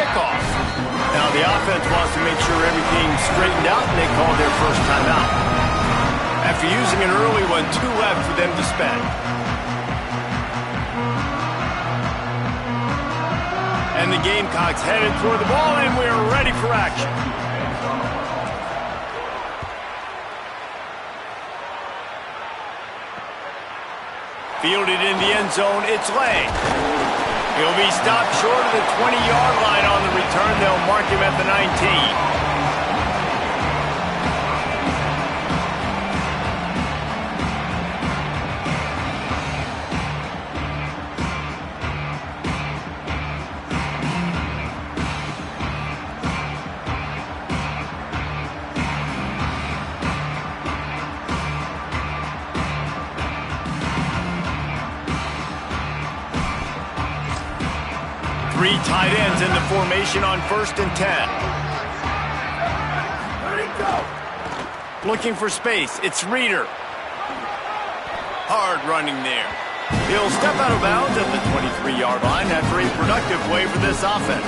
kickoff. Now the offense wants to make sure everything's straightened out, and they call their first timeout. After using an early one, 2 left for them to spend. And the Gamecocks headed toward the ball, and we're ready for action. Fielded in the end zone, it's Lang. He'll be stopped short of the 20-yard line on the return. They'll mark him at the 19. 3 tight ends in the formation on 1st and 10. Looking for space. It's Reeder. Hard running there. He'll step out of bounds at the 23-yard line after a productive play for this offense.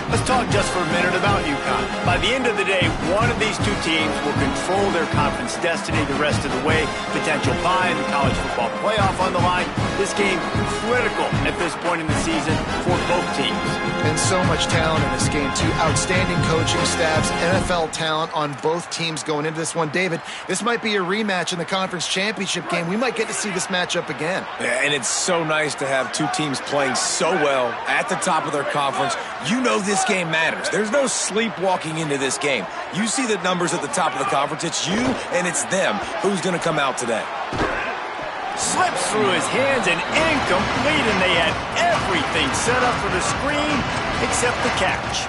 Let's talk just for a minute about UConn. By the end of the day, one of these 2 teams will control their conference destiny the rest of the way. Potential bye in the college football playoff on the line. This game critical at this point in the season for both teams. And so much talent in this game, too. Outstanding coaching staffs, NFL talent on both teams going into this one. David, this might be a rematch in the conference championship game. We might get to see this matchup again. Yeah, and it's so nice to have 2 teams playing so well at the top of their conference. You know this game matters. There's no sleepwalking into this game. You see the numbers at the top of the conference. It's you and it's them. Who's going to come out today? Slips through his hands and incomplete, and they had everything set up for the screen except the catch.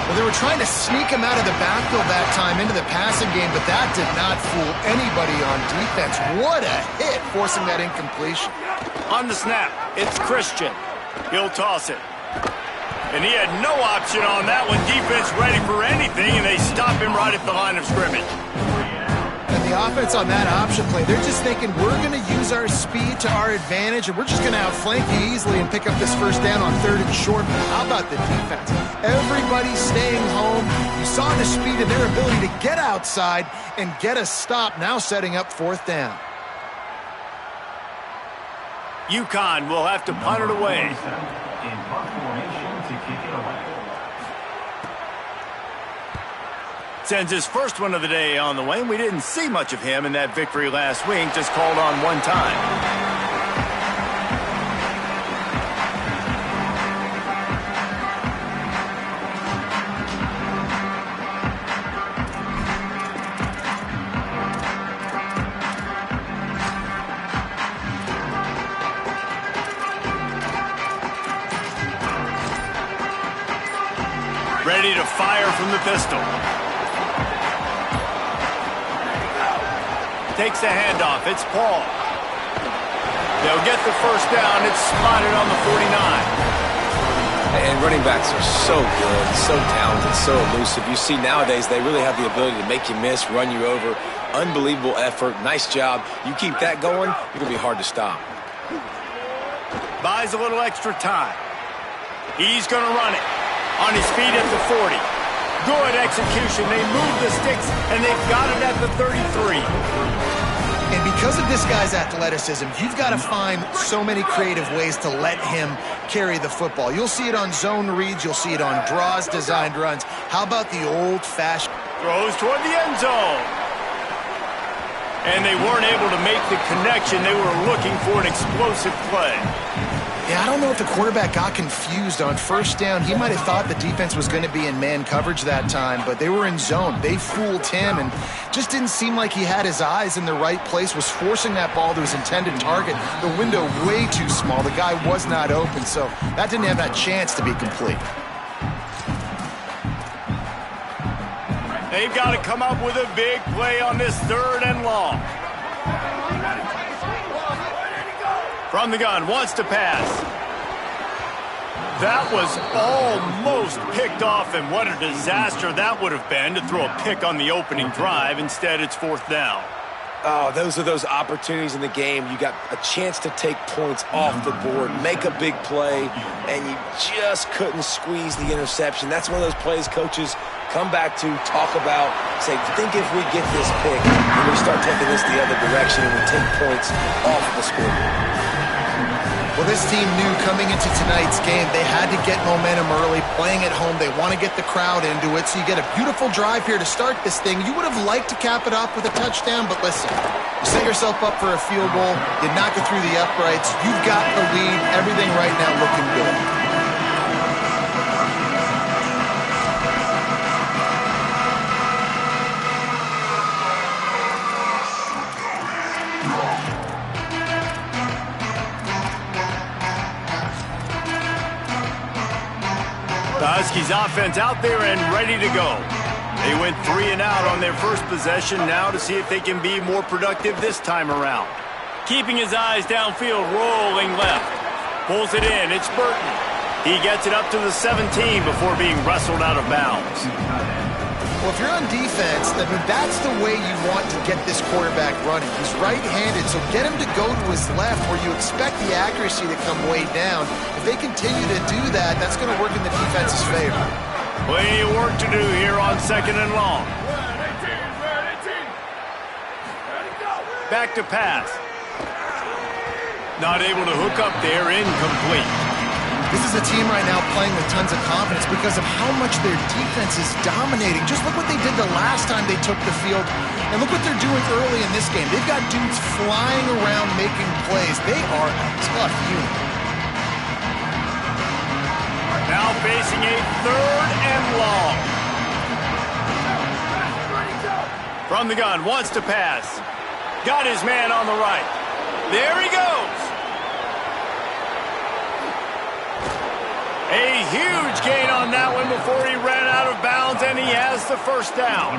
Well, they were trying to sneak him out of the backfield that time into the passing game, but that did not fool anybody on defense. What a hit, forcing that incompletion. On the snap, it's Christian. He'll toss it. And he had no option on that one. Defense ready for anything, and they stop him right at the line of scrimmage. And the offense on that option play, they're just thinking, we're going to use our speed to our advantage, and we're just going to outflank you easily and pick up this first down on 3rd and short. How about the defense? Everybody staying home. You saw the speed and their ability to get outside and get a stop, now setting up 4th down. UConn will have to punt it away. Sends his first one of the day on the way. We didn't see much of him in that victory last week, just called on 1 time. Ready to fire from the pistol. Takes the handoff. It's Paul. They'll get the first down. It's spotted on the 49. And running backs are so good, so talented, so elusive. You see nowadays they really have the ability to make you miss, run you over. Unbelievable effort. Nice job. You keep that going, it'll be hard to stop. Buys a little extra time. He's going to run it. On his feet at the 40. Good execution. They move the sticks, and they've got it at the 33. And because of this guy's athleticism, you've got to find so many creative ways to let him carry the football. You'll see it on zone reads. You'll see it on draws, designed runs. How about the old-fashioned... Throws toward the end zone. And they weren't able to make the connection. They were looking for an explosive play. Yeah, I don't know if the quarterback got confused on 1st down. He might have thought the defense was going to be in man coverage that time, but they were in zone. They fooled him and just didn't seem like he had his eyes in the right place, was forcing that ball to his intended target. The window way too small. The guy was not open, so that didn't have that chance to be complete. They've got to come up with a big play on this 3rd and long. From the gun, wants to pass. That was almost picked off, and what a disaster that would have been to throw a pick on the opening drive. Instead, it's 4th down. Oh, those are those opportunities in the game. You got a chance to take points off the board, make a big play, and you just couldn't squeeze the interception. That's one of those plays coaches come back to, talk about, say, think if we get this pick and we start taking this the other direction and we take points off the scoreboard. Well, this team knew coming into tonight's game they had to get momentum early, playing at home. They want to get the crowd into it, so you get a beautiful drive here to start this thing. You would have liked to cap it off with a touchdown, but listen, you set yourself up for a field goal, you knock it through the uprights, you've got the lead, everything right now looking good. The Huskies offense out there and ready to go. They went 3 and out on their first possession, now to see if they can be more productive this time around. Keeping his eyes downfield, rolling left. Pulls it in, it's Burton. He gets it up to the 17 before being wrestled out of bounds. Well, if you're on defense, I mean, that's the way you want to get this quarterback running. He's right-handed, so get him to go to his left where you expect the accuracy to come way down. If they continue to do that, that's going to work in the defense's favor. Plenty of work to do here on 2nd and long. Back to pass. Not able to hook up there, incomplete. This is a team right now playing with tons of confidence because of how much their defense is dominating. Just look what they did the last time they took the field, and look what they're doing early in this game. They've got dudes flying around making plays. They are tough unit. Now facing a 3rd and long. From the gun, wants to pass. Got his man on the right. There he goes. A huge gain on that one before he ran out of bounds, and he has the first down.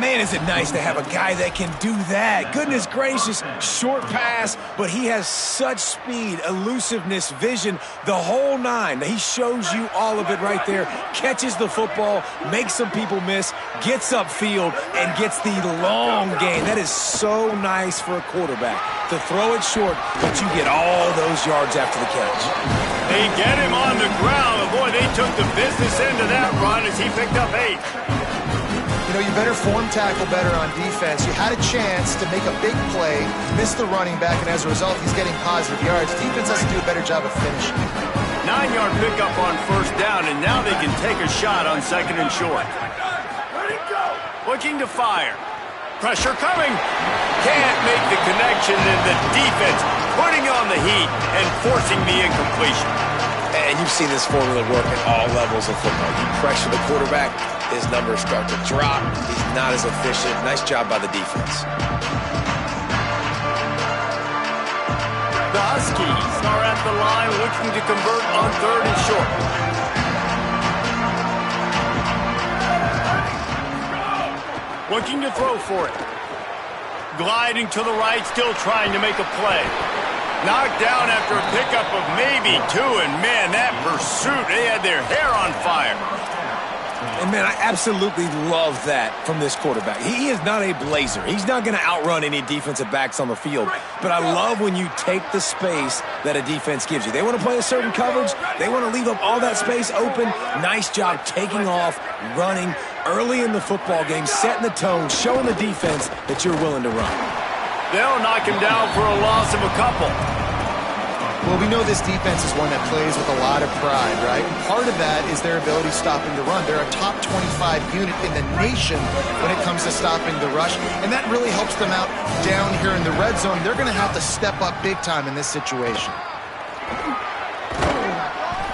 Man, is it nice to have a guy that can do that. Goodness gracious, short pass, but he has such speed, elusiveness, vision, the whole nine. He shows you all of it right there. Catches the football, makes some people miss, gets upfield, and gets the long gain. That is so nice for a quarterback to throw it short, but you get all those yards after the catch. They get him on the ground, and boy, they took the business end of that run as he picked up 8. You know, you better form tackle better on defense. You had a chance to make a big play, miss the running back, and as a result, he's getting positive yards. Defense has to do a better job of finishing. 9-yard pickup on first down, and now they can take a shot on 2nd and short. Looking to fire. Pressure coming. Can't make the connection, and the defense putting on the heat and forcing the incompletion. And you've seen this formula work at all levels of football. You pressure the quarterback, his numbers start to drop. He's not as efficient. Nice job by the defense. The Huskies are at the line looking to convert on 3rd and short. Looking to throw for it. Gliding to the right, still trying to make a play. Knocked down after a pickup of maybe 2, and man, that pursuit, they had their hair on fire. And man, I absolutely love that from this quarterback. He is not a blazer. He's not going to outrun any defensive backs on the field. But I love when you take the space that a defense gives you. They want to play a certain coverage. They want to leave up all that space open. Nice job taking off, running early in the football game, setting the tone, showing the defense that you're willing to run. They'll knock him down for a loss of a couple. Well, we know this defense is one that plays with a lot of pride, right? And part of that is their ability stopping the run. They're a top 25 unit in the nation when it comes to stopping the rush, and that really helps them out down here in the red zone. They're going to have to step up big time in this situation.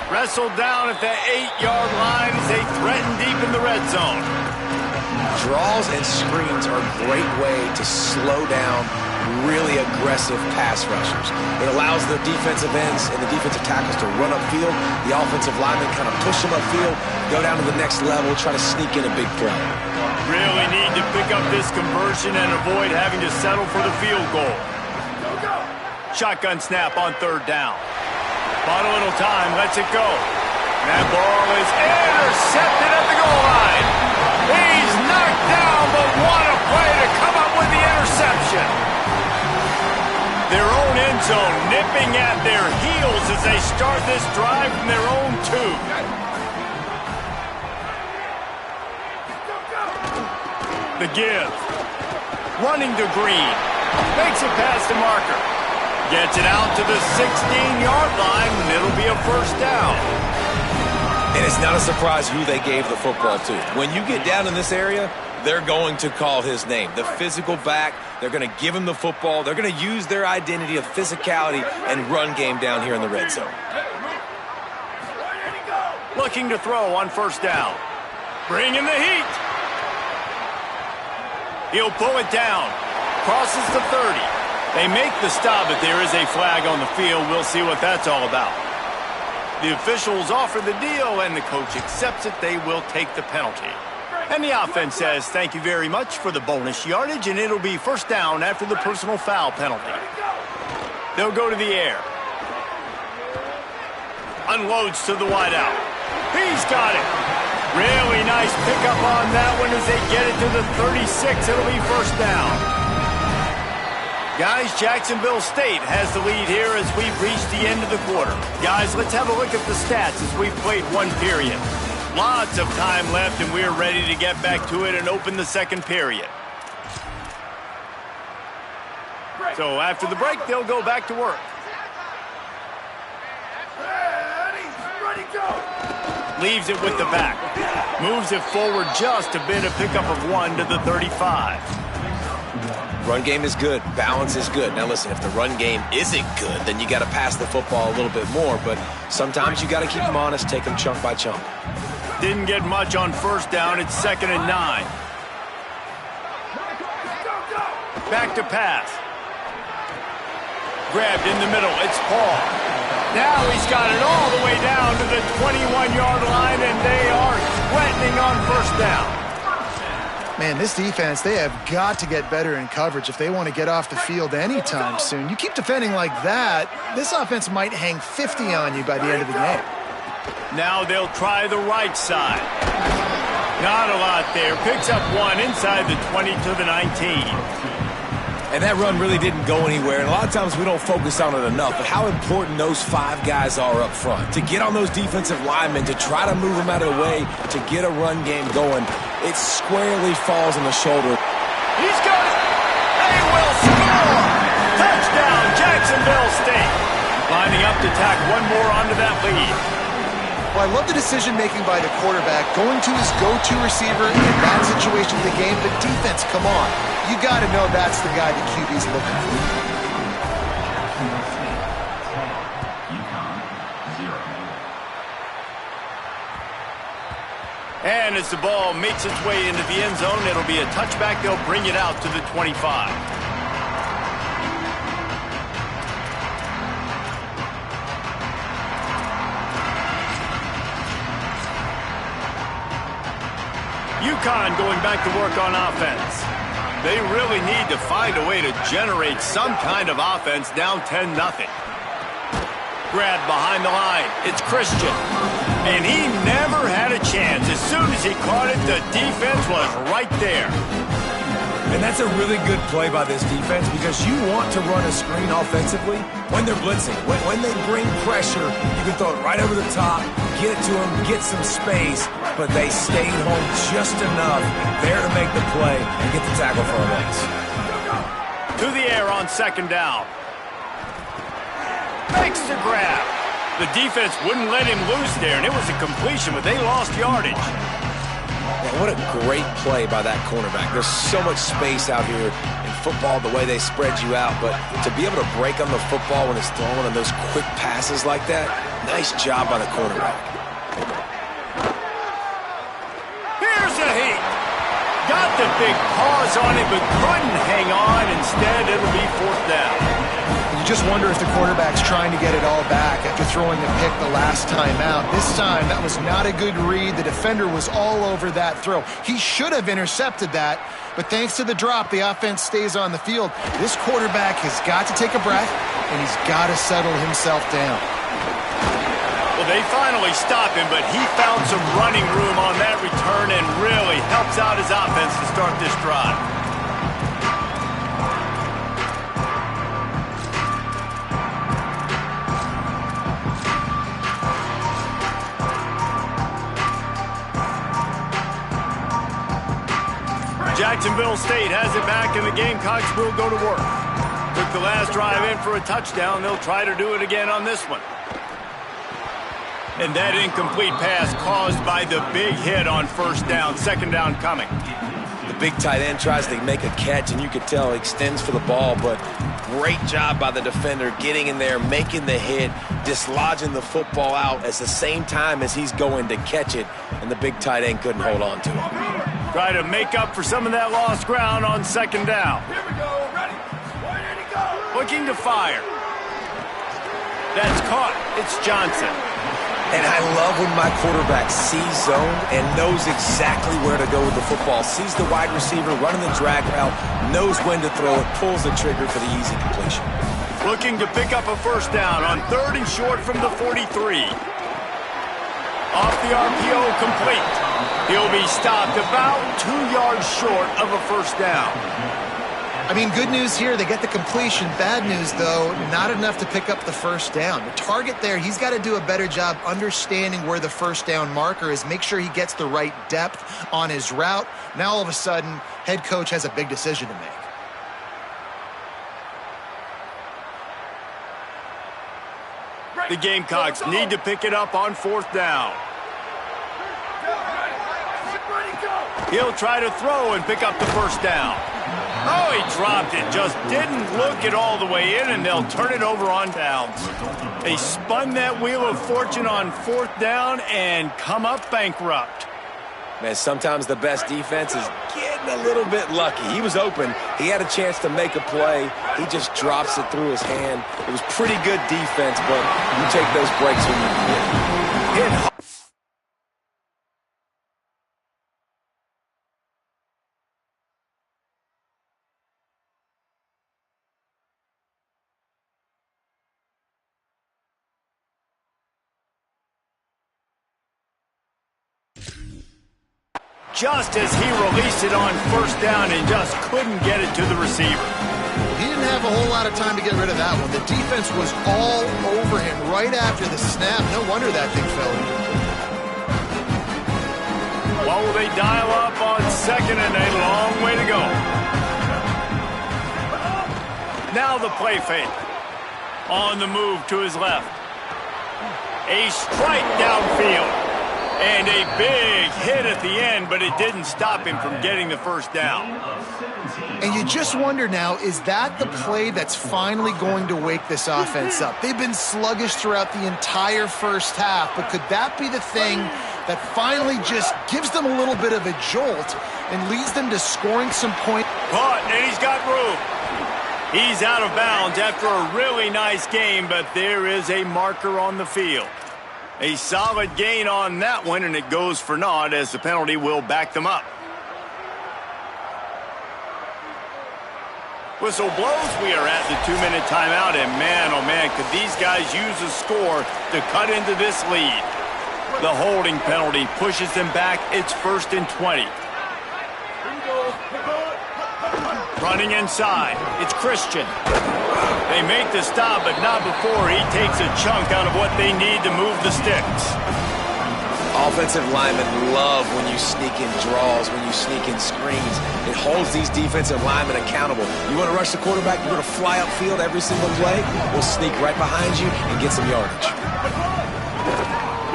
Wrestled down at the 8-yard line as they threaten deep in the red zone. Draws and screens are a great way to slow down really aggressive pass rushers. It allows the defensive ends and the defensive tackles to run upfield. The offensive linemen kind of push them upfield, go down to the next level, try to sneak in a big play. Really need to pick up this conversion and avoid having to settle for the field goal. Shotgun snap on 3rd down. Bought a little time, lets it go. That ball is intercepted at the goal line. He's knocked down, but what a play to come up with the interception. completion. Their own end zone nipping at their heels as they start this drive from their own 2. The give. Running to Green. Makes it past the marker. Gets it out to the 16-yard line, and it'll be a first down. And it's not a surprise who they gave the football to. When you get down in this area, they're going to call his name. The physical back, they're going to give him the football. They're going to use their identity of physicality and run game down here in the red zone. Looking to throw on first down. Bringing the heat. He'll pull it down. Crosses the 30. They make the stop, but there is a flag on the field. We'll see what that's all about. The officials offer the deal, and the coach accepts it. They will take the penalty. And the offense says thank you very much for the bonus yardage, and it'll be first down after the personal foul penalty. They'll go to the air. Unloads to the wideout. He's got it. Really nice pickup on that one as they get it to the 36. It'll be first down. Guys, Jacksonville State has the lead here as we've reached the end of the quarter. Guys, let's have a look at the stats as we've played one period. Lots of time left, and we're ready to get back to it and open the second period. So after the break, they'll go back to work. Ready, go. Leaves it with the back. Moves it forward just a bit, a pickup of 1 to the 35. Run game is good. Balance is good. Now listen, if the run game isn't good, then you got to pass the football a little bit more. But sometimes you got to keep them honest, take them chunk by chunk. Didn't get much on first down. It's 2nd and 9. Back to pass. Grabbed in the middle. It's Paul. Now he's got it all the way down to the 21-yard line, and they are threatening on first down. Man, this defense, they have got to get better in coverage if they want to get off the field anytime soon. You keep defending like that, this offense might hang 50 on you by the end of the game. Now they'll try the right side. Not a lot there. Picks up 1 inside the 20 to the 19. And that run really didn't go anywhere. And a lot of times we don't focus on it enough, but how important those 5 guys are up front. To get on those defensive linemen, to try to move them out of the way, to get a run game going, it squarely falls on the shoulder. He's got it. They will score. Touchdown, Jacksonville State. Lining up to tack one more onto that lead. Well, I love the decision-making by the quarterback, going to his go-to receiver in that situation of the game. But defense, come on. You got to know that's the guy the QB's looking for. And as the ball makes its way into the end zone, it'll be a touchback. They'll bring it out to the 25. UConn going back to work on offense. They really need to find a way to generate some kind of offense down 10-0. Grabbed behind the line. It's Christian. And he never had a chance. As soon as he caught it, the defense was right there. And that's a really good play by this defense because you want to run a screen offensively when they're blitzing. When they bring pressure, you can throw it right over the top, get it to them, get some space, but they stayed home just enough there to make the play and get the tackle for a loss. To the air on second down. Makes the grab. The defense wouldn't let him loose there, and it was a completion, but they lost yardage. Man, what a great play by that cornerback. There's so much space out here in football, the way they spread you out, but to be able to break on the football when it's thrown on those quick passes like that, nice job by the cornerback. Here's a heat. Got the big paws on it, but couldn't hang on. Instead, it'll be fourth down. You just wonder if the quarterback's trying to get it all back after throwing the pick the last time out. This time, that was not a good read. The defender was all over that throw. He should have intercepted that, but thanks to the drop, the offense stays on the field. This quarterback has got to take a breath, and he's got to settle himself down. Well, they finally stop him, but he found some running room on that return and really helps out his offense to start this drive. Jacksonville State has it back, and the Gamecocks will go to work. Took the last drive in for a touchdown. They'll try to do it again on this one. And that incomplete pass caused by the big hit on first down. Second down coming. The big tight end tries to make a catch, and you could tell he extends for the ball, but great job by the defender getting in there, making the hit, dislodging the football out at the same time as he's going to catch it, and the big tight end couldn't hold on to it. Try to make up for some of that lost ground on second down. Here we go. Ready? Where did he go? Looking to fire. That's caught. It's Johnson. And I love when my quarterback sees zone and knows exactly where to go with the football. Sees the wide receiver running the drag route, knows when to throw it, pulls the trigger for the easy completion. Looking to pick up a first down on 3rd and short from the 43. Off the RPO, complete. He'll be stopped about 2 yards short of a first down. I mean, good news here, they get the completion. Bad news, though, not enough to pick up the first down. The target there, he's got to do a better job understanding where the first down marker is, make sure he gets the right depth on his route. Now, all of a sudden, head coach has a big decision to make. The Gamecocks need to pick it up on 4th down. He'll try to throw and pick up the first down. Oh, he dropped it. Just didn't look it all the way in, and they'll turn it over on downs. They spun that wheel of fortune on 4th down and come up bankrupt. Man, sometimes the best defense is getting a little bit lucky. He was open. He had a chance to make a play. He just drops it through his hand. It was pretty good defense, but you take those breaks when you can hit. Just as he released it on first down and just couldn't get it to the receiver. He didn't have a whole lot of time to get rid of that one. The defense was all over him right after the snap. No wonder that thing fell in. What will they dial up on 2nd and a long way to go? Now the play fake. On the move to his left. A strike downfield. And a big hit at the end, but it didn't stop him from getting the first down. And you just wonder now, is that the play that's finally going to wake this offense up? They've been sluggish throughout the entire first half, but could that be the thing that finally just gives them a little bit of a jolt and leads them to scoring some points? Caught, and he's got room. He's out of bounds after a really nice game, but there is a marker on the field. A solid gain on that one, and it goes for naught as the penalty will back them up. Whistle blows. We are at the 2-minute timeout, and man, oh man, could these guys use a score to cut into this lead. The holding penalty pushes them back. It's 1st and 20. Running inside. It's Christian. They make the stop, but not before he takes a chunk out of what they need to move the sticks. Offensive linemen love when you sneak in draws, when you sneak in screens. It holds these defensive linemen accountable. You want to rush the quarterback, you want to fly upfield every single play, we'll sneak right behind you and get some yardage.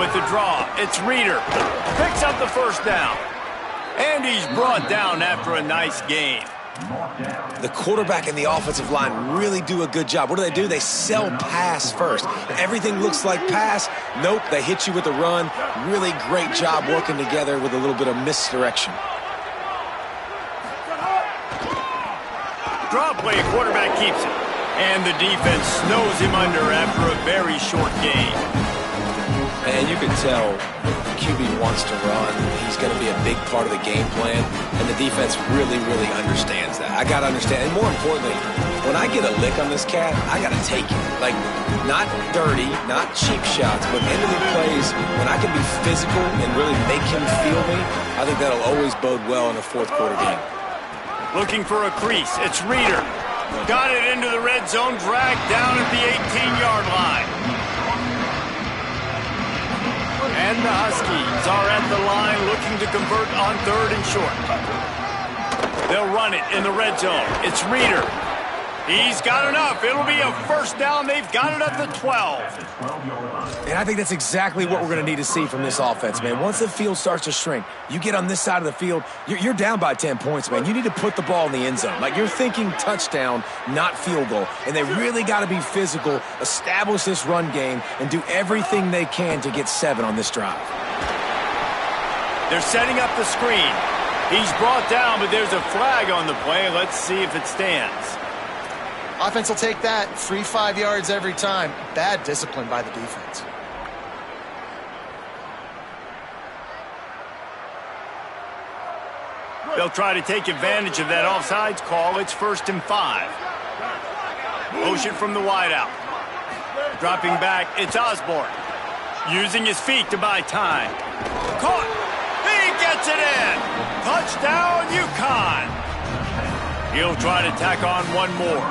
With the draw, it's Reeder. Picks up the first down. And he's brought down after a nice gain. The quarterback and the offensive line really do a good job. What do? They sell pass first. Everything looks like pass. Nope, they hit you with a run. Really great job working together with a little bit of misdirection. Draw play, quarterback keeps it. And the defense snows him under after a very short gain. And you can tell the QB wants to run. He's going to be a big part of the game plan. And the defense really, really understands that. I got to understand. And more importantly, when I get a lick on this cat, I got to take it. Like, not dirty, not cheap shots, but end-of-the plays, when I can be physical and really make him feel me, I think that'll always bode well in a fourth quarter game. Looking for a crease. It's Reeder. Got it into the red zone, dragged down at the 18-yard line. And the Huskies are at the line looking to convert on 3rd and short. They'll run it in the red zone. It's Reeder. He's got enough. It'll be a first down. They've got it at the 12. And I think that's exactly what we're going to need to see from this offense, man. Once the field starts to shrink, you get on this side of the field, you're down by 10 points, man. You need to put the ball in the end zone. Like, you're thinking touchdown, not field goal. And they really got to be physical, establish this run game, and do everything they can to get 7 on this drive. They're setting up the screen. He's brought down, but there's a flag on the play. Let's see if it stands. Offense will take that. Free 5 yards every time. Bad discipline by the defense. They'll try to take advantage of that offsides call. It's 1st and 5. Motion from the wideout. Dropping back, it's Osborne. Using his feet to buy time. Caught. He gets it in. Touchdown, UConn. He'll try to tack on one more.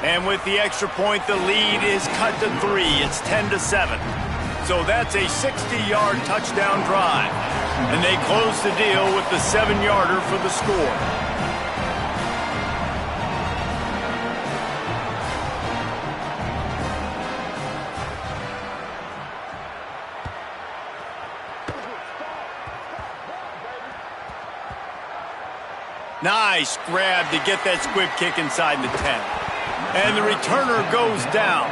And with the extra point, the lead is cut to 3. It's 10-7. So that's a 60-yard touchdown drive. And they close the deal with the 7-yarder for the score. Nice grab to get that squib kick inside the 10. And the returner goes down.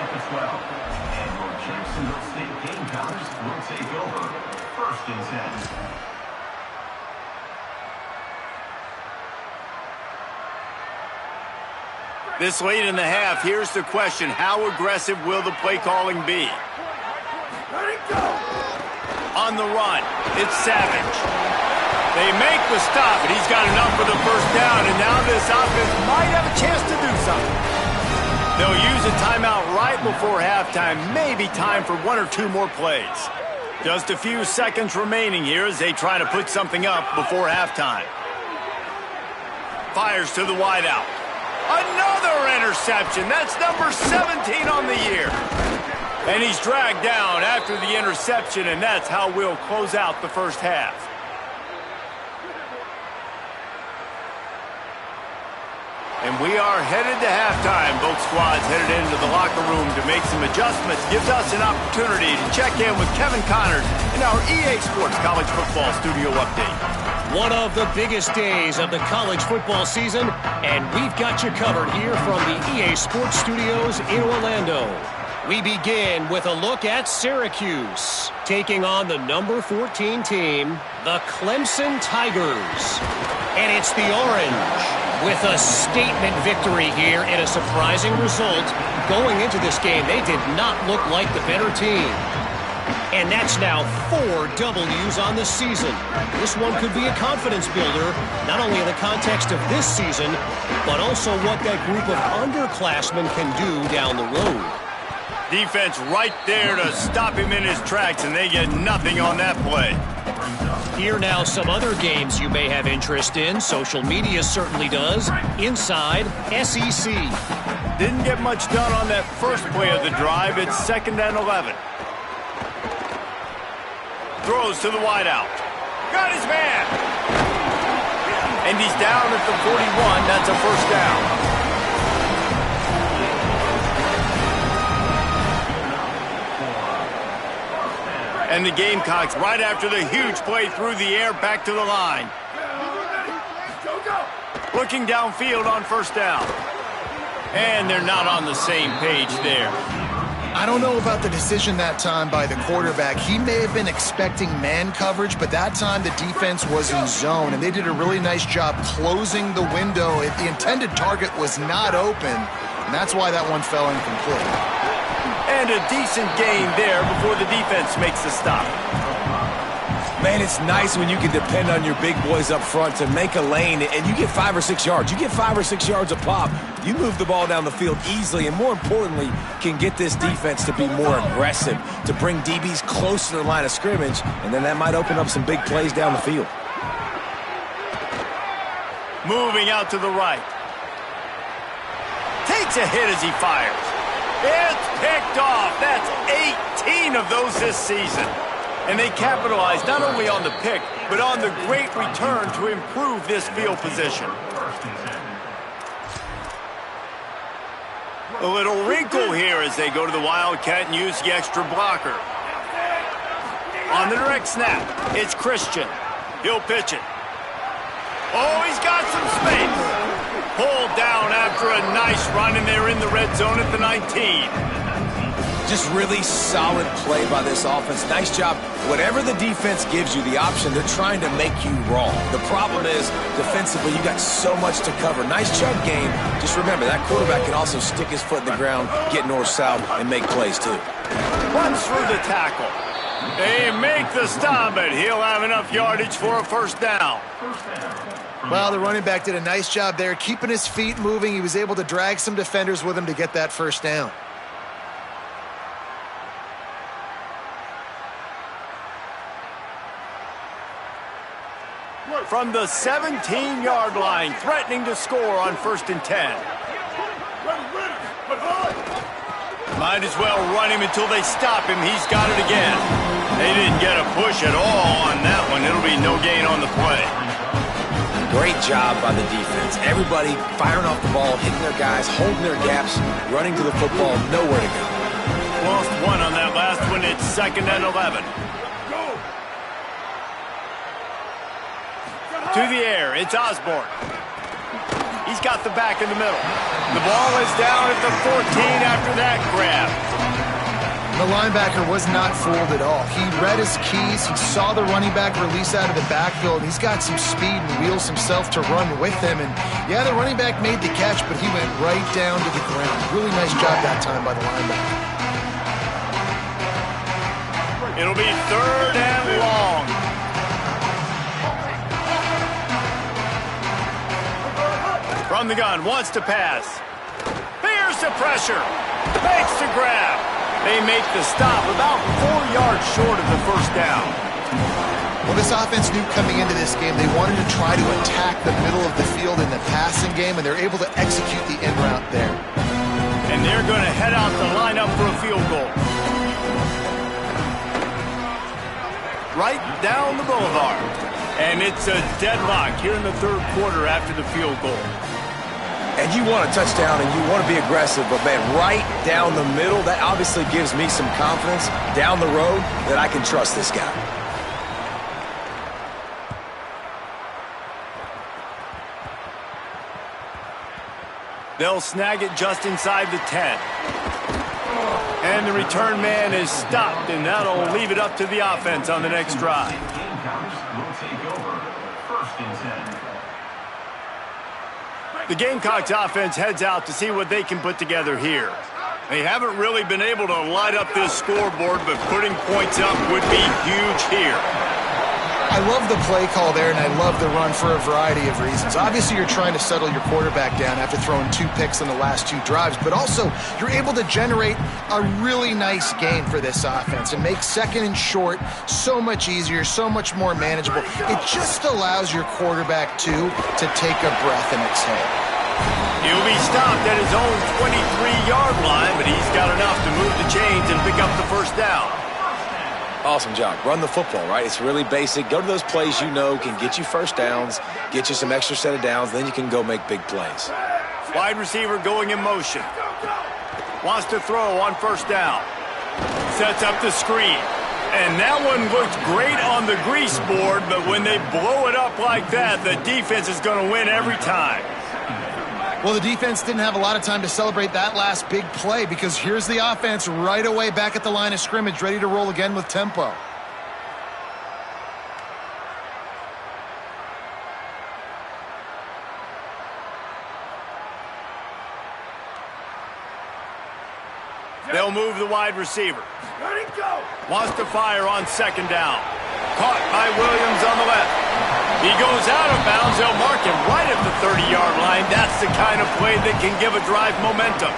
This late in the half, here's the question. How aggressive will the play calling be? On the run, it's Savage. They make the stop, and he's got enough for the first down, and now this offense might have a chance to do something. They'll use a timeout right before halftime, maybe time for 1 or 2 more plays. Just a few seconds remaining here as they try to put something up before halftime. Fires to the wideout. Another interception. That's number 17 on the year. And he's dragged down after the interception, and that's how we'll close out the first half. And we are headed to halftime. Both squads headed into the locker room to make some adjustments. Gives us an opportunity to check in with Kevin Connors in our EA Sports College Football Studio Update. One of the biggest days of the college football season, and we've got you covered here from the EA Sports Studios in Orlando. We begin with a look at Syracuse, taking on the number 14 team, the Clemson Tigers. And it's the Orange with a statement victory here and a surprising result. Going into this game, they did not look like the better team. And that's now 4 W's on the season. This one could be a confidence builder, not only in the context of this season, but also what that group of underclassmen can do down the road. Defense right there to stop him in his tracks, and they get nothing on that play. Here now some other games you may have interest in. Social media certainly does. Inside SEC. Didn't get much done on that first play of the drive. It's 2nd and 11. Throws to the wideout. Got his man. And he's down at the 41. That's a first down. And the Gamecocks, right after the huge play through the air, back to the line. Looking downfield on first down. And they're not on the same page there. I don't know about the decision that time by the quarterback. He may have been expecting man coverage, but that time the defense was in zone, and they did a really nice job closing the window. The intended target was not open, and that's why that one fell incomplete. And a decent gain there before the defense makes the stop. Man, it's nice when you can depend on your big boys up front to make a lane, and you get 5 or 6 yards. You get 5 or 6 yards a pop. You move the ball down the field easily, and more importantly, can get this defense to be more aggressive, to bring DBs close to the line of scrimmage, and then that might open up some big plays down the field. Moving out to the right. Takes a hit as he fires. It's picked off. That's 18 of those this season. And they capitalized not only on the pick, but on the great return to improve this field position. A little wrinkle here as they go to the Wildcat and use the extra blocker. On the direct snap, it's Christian. He'll pitch it. Oh, he's got some space. Pulled down after a nice run, and they're in the red zone at the 19. Just really solid play by this offense. Nice job. Whatever the defense gives you the option, they're trying to make you wrong. The problem is, defensively, you got so much to cover. Nice chunk game. Just remember, that quarterback can also stick his foot in the ground, get north-south, and make plays too. Runs through the tackle. They make the stop, but he'll have enough yardage for a first down. Well, the running back did a nice job there, keeping his feet moving. He was able to drag some defenders with him to get that first down. From the 17-yard line, threatening to score on 1st and 10. Might as well run him until they stop him. He's got it again. They didn't get a push at all on that one. It'll be no gain on the play. Great job by the defense. Everybody firing off the ball, hitting their guys, holding their gaps, running to the football, nowhere to go. Lost one on that last one. It's 2nd and 11. To the air, it's Osborne. He's got the back in the middle. The ball is down at the 14 after that grab. The linebacker was not fooled at all. He read his keys. He saw the running back release out of the backfield. He's got some speed and wheels himself to run with him. And yeah, the running back made the catch, but he went right down to the ground. Really nice job that time by the linebacker. It'll be 3rd and long. From the gun, wants to pass. Fears the pressure. Makes the grab. They make the stop about 4 yards short of the first down. Well, this offense knew coming into this game they wanted to try to attack the middle of the field in the passing game, and they're able to execute the in route there. And they're going to head out the lineup for a field goal. Right down the boulevard. And it's a deadlock here in the 3rd quarter after the field goal. And you want a touchdown and you want to be aggressive, but man, right down the middle, that obviously gives me some confidence down the road that I can trust this guy. They'll snag it just inside the 10. And the return man is stopped, and that'll leave it up to the offense on the next drive. The Gamecocks offense heads out to see what they can put together here. They haven't really been able to light up this scoreboard, but putting points up would be huge here. I love the play call there, and I love the run for a variety of reasons. Obviously, you're trying to settle your quarterback down after throwing 2 picks in the last 2 drives, but also you're able to generate a really nice game for this offense and make 2nd and short so much easier, so much more manageable. It just allows your quarterback, too, to take a breath and exhale. He'll be stopped at his own 23-yard line, but he's got enough to move the chains and pick up the first down. Awesome job. Run the football, right? It's really basic. Go to those plays you know can get you first downs, get you some extra set of downs, then you can go make big plays. Wide receiver going in motion. Wants to throw on first down. Sets up the screen. And that one looked great on the grease board, but when they blow it up like that, the defense is going to win every time. Well, the defense didn't have a lot of time to celebrate that last big play because here's the offense right away back at the line of scrimmage, ready to roll again with tempo. They'll move the wide receiver. Let it go. Wants to fire on 2nd down. Caught by Williams on the left. He goes out of bounds. They'll mark him right at the 30-yard line. That's the kind of play that can give a drive momentum.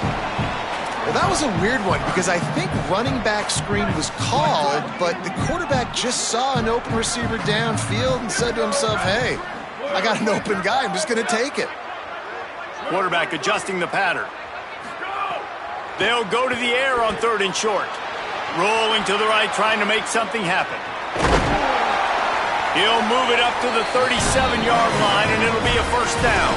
Well, that was a weird one because I think running back screen was called, but the quarterback just saw an open receiver downfield and said to himself, hey, I got an open guy. I'm just going to take it. Quarterback adjusting the pattern. They'll go to the air on 3rd and short. Rolling to the right, trying to make something happen. He'll move it up to the 37-yard line, and it'll be a first down.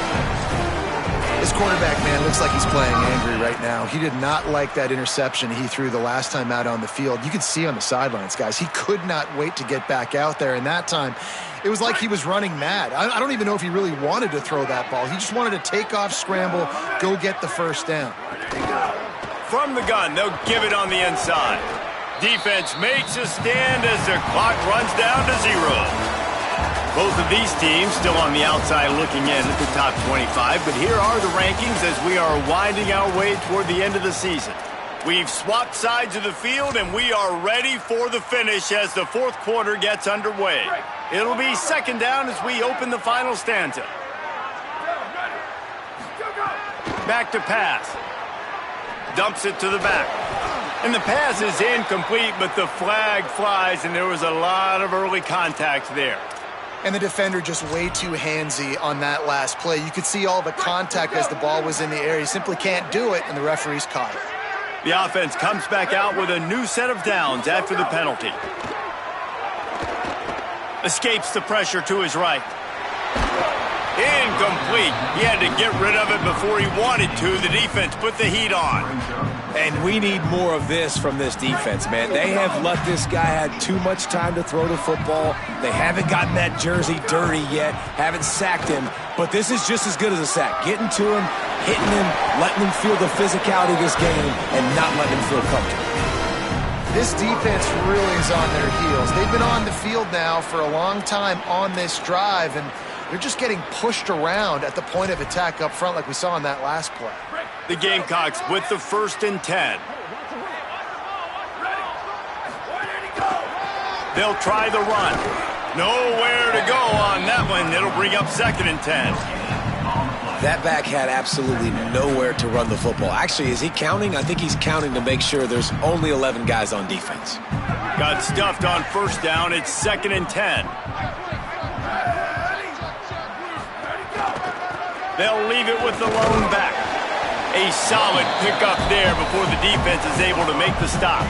This quarterback, man, looks like he's playing angry right now. He did not like that interception he threw the last time out on the field. You could see on the sidelines, guys, he could not wait to get back out there. And that time, it was like he was running mad. I don't even know if he really wanted to throw that ball. He just wanted to take off, scramble, go get the first down. From the gun, they'll give it on the inside. Defense makes a stand as the clock runs down to 0. Both of these teams still on the outside looking in at the top 25, but here are the rankings as we are winding our way toward the end of the season. We've swapped sides of the field, and we are ready for the finish as the fourth quarter gets underway. It'll be second down as we open the final stanza. Back to pass. Dumps it to the back. And the pass is incomplete, but the flag flies, and there was a lot of early contact there. And the defender just way too handsy on that last play. You could see all the contact as the ball was in the air. He simply can't do it, and the referee's caught it. The offense comes back out with a new set of downs after the penalty. Escapes the pressure to his right. Incomplete. He had to get rid of it before he wanted to. The defense put the heat on. And we need more of this from this defense, man. They have let this guy have too much time to throw the football. They haven't gotten that jersey dirty yet, haven't sacked him. But this is just as good as a sack. Getting to him, hitting him, letting him feel the physicality of this game, and not letting him feel comfortable. This defense really is on their heels. They've been on the field now for a long time on this drive, and they're just getting pushed around at the point of attack up front like we saw in that last play. The Gamecocks with the 1st and 10. They'll try the run. Nowhere to go on that one. It'll bring up 2nd and 10. That back had absolutely nowhere to run the football. Actually, is he counting? I think he's counting to make sure there's only 11 guys on defense. Got stuffed on 1st down. It's 2nd and 10. They'll leave it with the lone back. A solid pickup there before the defense is able to make the stop.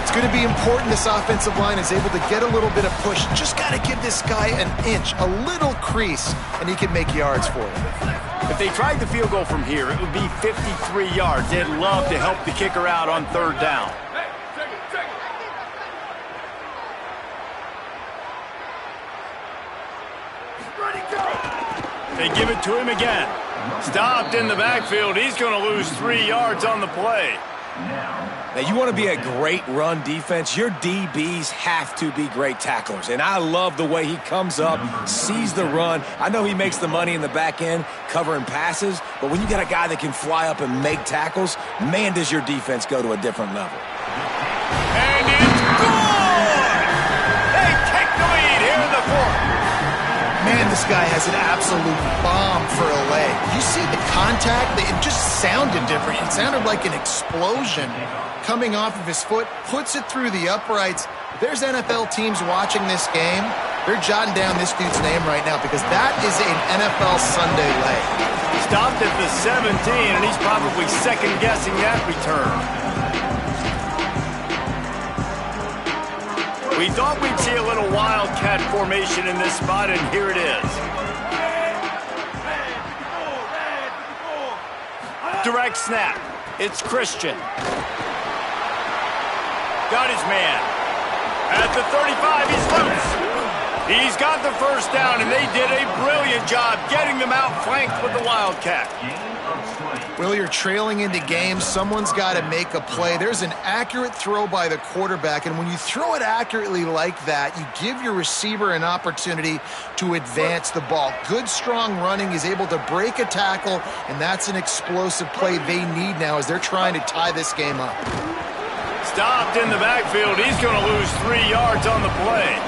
It's going to be important this offensive line is able to get a little bit of push. Just got to give this guy an inch, a little crease, and he can make yards for it. If they tried the field goal from here, it would be 53 yards. They'd love to help the kicker out on 3rd down. They give it to him again. Stopped in the backfield. He's going to lose 3 yards on the play. Now, you want to be a great run defense, your DBs have to be great tacklers. And I love the way he comes up, sees the run. I know he makes the money in the back end covering passes, but when you got a guy that can fly up and make tackles, man, does your defense go to a different level. And it's good! They take the lead here in the 4th. Man, this guy has an absolute bomb for a leg. You see the contact? It just sounded different. It sounded like an explosion coming off of his foot, puts it through the uprights. If there's NFL teams watching this game, they're jotting down this dude's name right now because that is an NFL Sunday leg. Stopped at the 17, and he's probably second-guessing that return. We thought we'd see a little wildcat formation in this spot, and here it is. Direct snap. It's Christian. Got his man. At the 35, he's loose. He's got the first down, and they did a brilliant job getting them out flanked with the Wildcat. Well, you're trailing into games. Someone's got to make a play. There's an accurate throw by the quarterback, and when you throw it accurately like that, you give your receiver an opportunity to advance the ball. Good, strong running. He's able to break a tackle, and that's an explosive play they need now as they're trying to tie this game up. Stopped in the backfield. He's going to lose 3 yards on the play.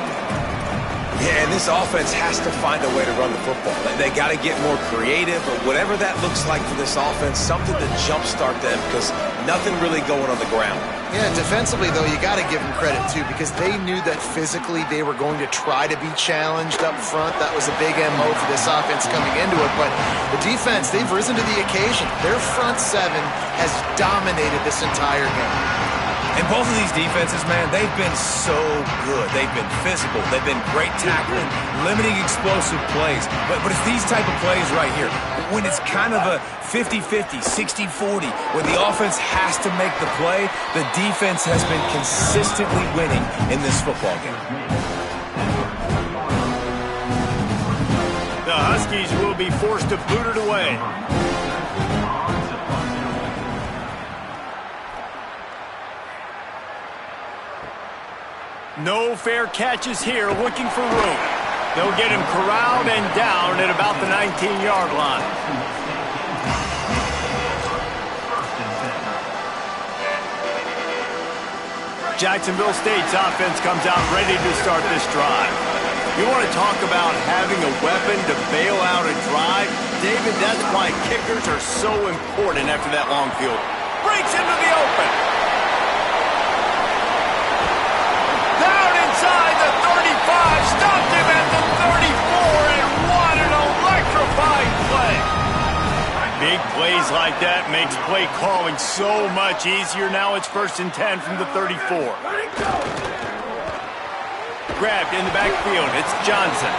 Yeah, and this offense has to find a way to run the football. They got to get more creative or whatever that looks like for this offense, something to jumpstart them because nothing really going on the ground. Yeah, defensively, though, you got to give them credit, too, because they knew that physically they were going to try to be challenged up front. That was a big MO for this offense coming into it. But the defense, they've risen to the occasion. Their front seven has dominated this entire game. And both of these defenses, man, they've been so good. They've been physical. They've been great tackling, limiting explosive plays. But it's these type of plays right here, when it's kind of a 50-50, 60-40, where the offense has to make the play, the defense has been consistently winning in this football game. The Huskies will be forced to boot it away. No fair catches here, looking for room. They'll get him corralled and down at about the 19-yard line. Jacksonville State's offense comes out ready to start this drive. You want to talk about having a weapon to bail out a drive? David, that's why kickers are so important after that long field. Breaks into the open. Down inside the 35, stopped him at the 34, and what an electrifying play. Big plays like that makes play calling so much easier. Now it's 1st and 10 from the 34. Grabbed in the backfield, it's Johnson.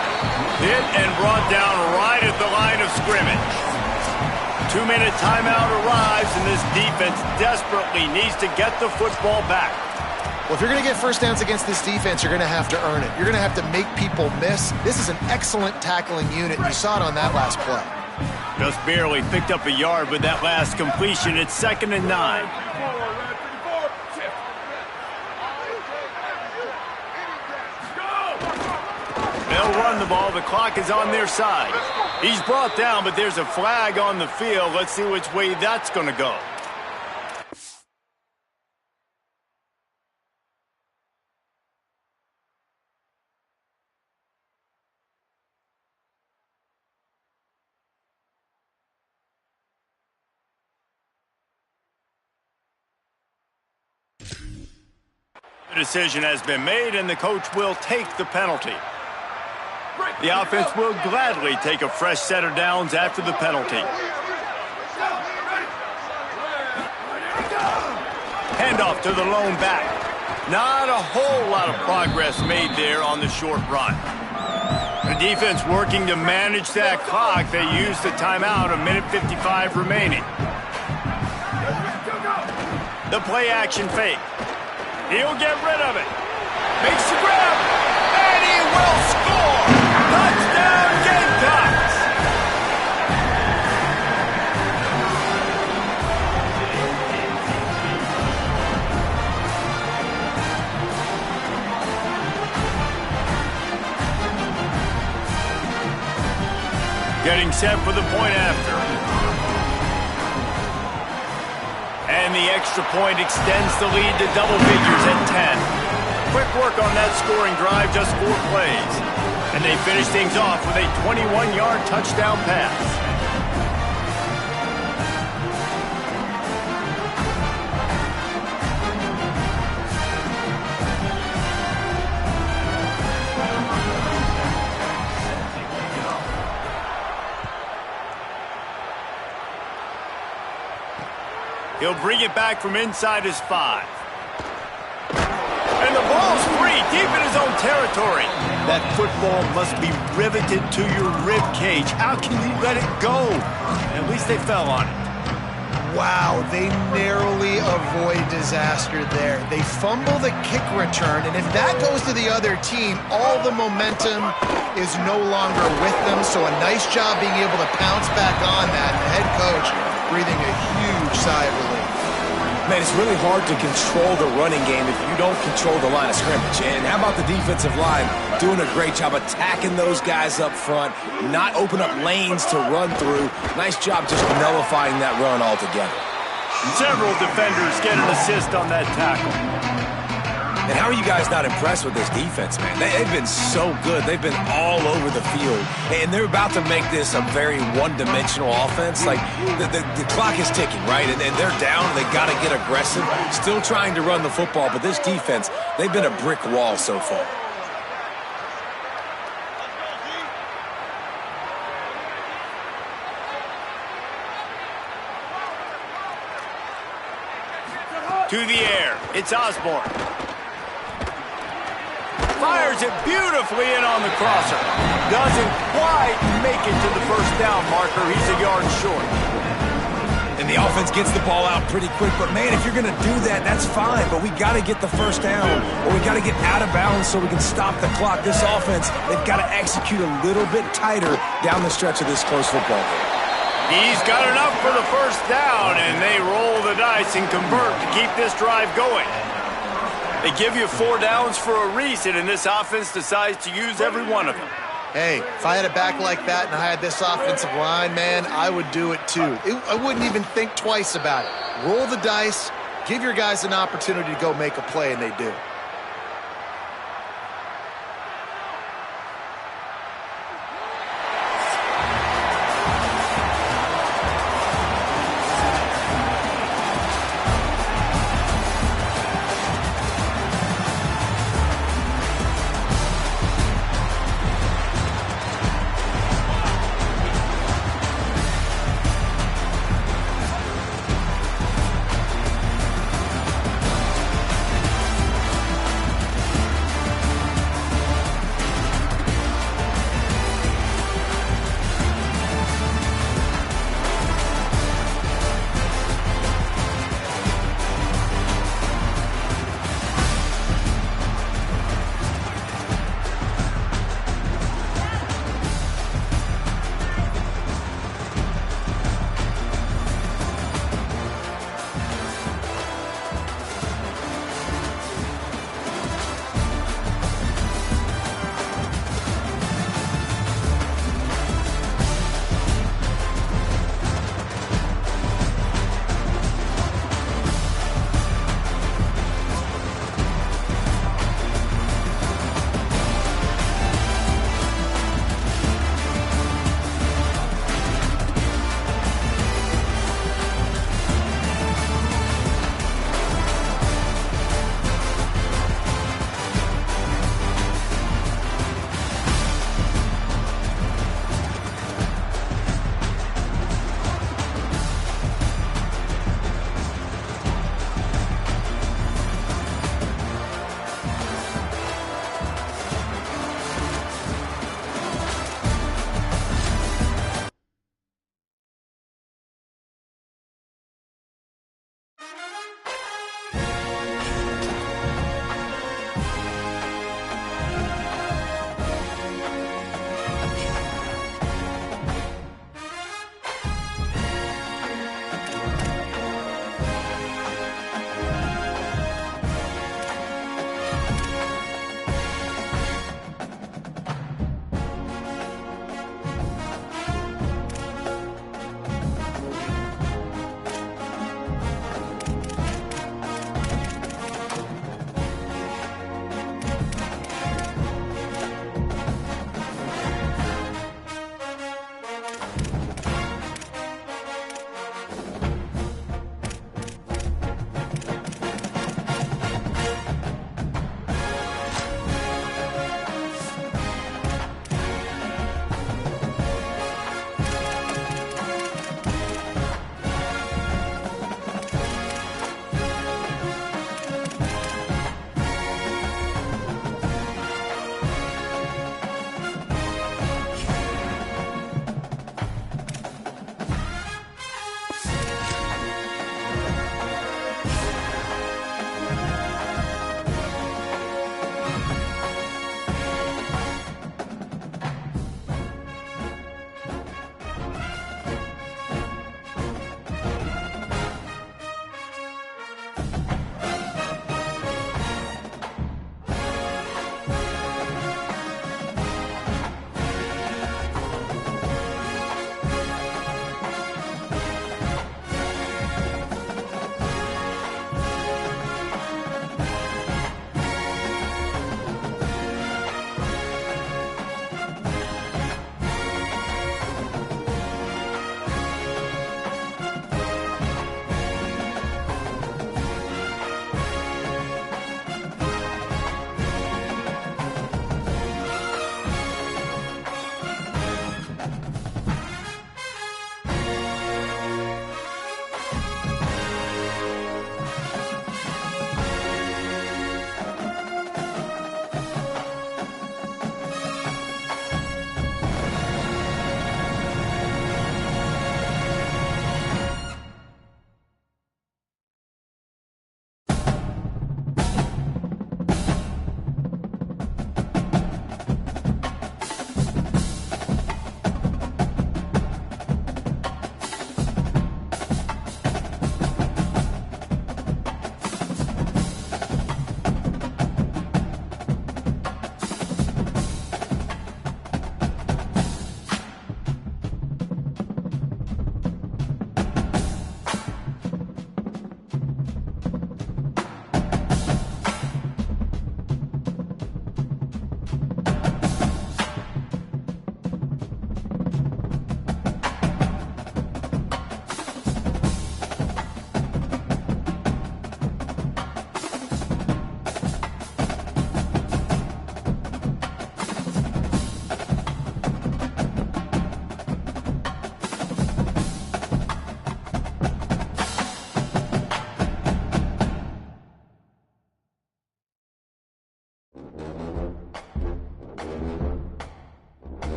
Hit and brought down right at the line of scrimmage. 2-minute timeout arrives, and this defense desperately needs to get the football back. Well, if you're going to get first downs against this defense, you're going to have to earn it. You're going to have to make people miss. This is an excellent tackling unit. You saw it on that last play. Just barely picked up a yard with that last completion. It's 2nd and 9. They'll run the ball. The clock is on their side. He's brought down, but there's a flag on the field. Let's see which way that's going to go. The decision has been made, and the coach will take the penalty. The offense will gladly take a fresh set of downs after the penalty. Handoff to the lone back. Not a whole lot of progress made there on the short run. The defense working to manage that clock. They used the timeout, 1:55 remaining. The play action fake. He'll get rid of it. Makes the grab. And he will score. Touchdown, Gamecocks. Getting set for the point after. And the extra point extends the lead to double figures at 10. Quick work on that scoring drive, just 4 plays. And they finish things off with a 21-yard touchdown pass. He'll bring it back from inside his 5. And the ball's free, deep in his own territory. That football must be riveted to your rib cage. How can you let it go? At least they fell on it. Wow, they narrowly avoid disaster there. They fumble the kick return, and if that goes to the other team, all the momentum is no longer with them. So a nice job being able to pounce back on that. And the head coach breathing a huge sigh of relief. Man, it's really hard to control the running game if you don't control the line of scrimmage. And how about the defensive line doing a great job attacking those guys up front, not open up lanes to run through. Nice job just nullifying that run altogether. Several defenders get an assist on that tackle. And how are you guys not impressed with this defense, man? They've been so good. They've been all over the field. And they're about to make this a very one-dimensional offense. Like, the clock is ticking, right? And they're down. They got to get aggressive. Still trying to run the football. But this defense, they've been a brick wall so far. To the air. It's Osborne. Fires it beautifully in on the crosser. Doesn't quite make it to the first down marker. He's a yard short. And the offense gets the ball out pretty quick. But, man, if you're going to do that, that's fine. But we got to get the first down, or we got to get out of bounds so we can stop the clock. This offense, they've got to execute a little bit tighter down the stretch of this close football game. He's got enough for the first down, and they roll the dice and convert to keep this drive going. They give you 4 downs for a reason, and this offense decides to use every one of them. Hey, if I had a back like that and I had this offensive line, man, I would do it too. I wouldn't even think twice about it. Roll the dice, give your guys an opportunity to go make a play, and they do.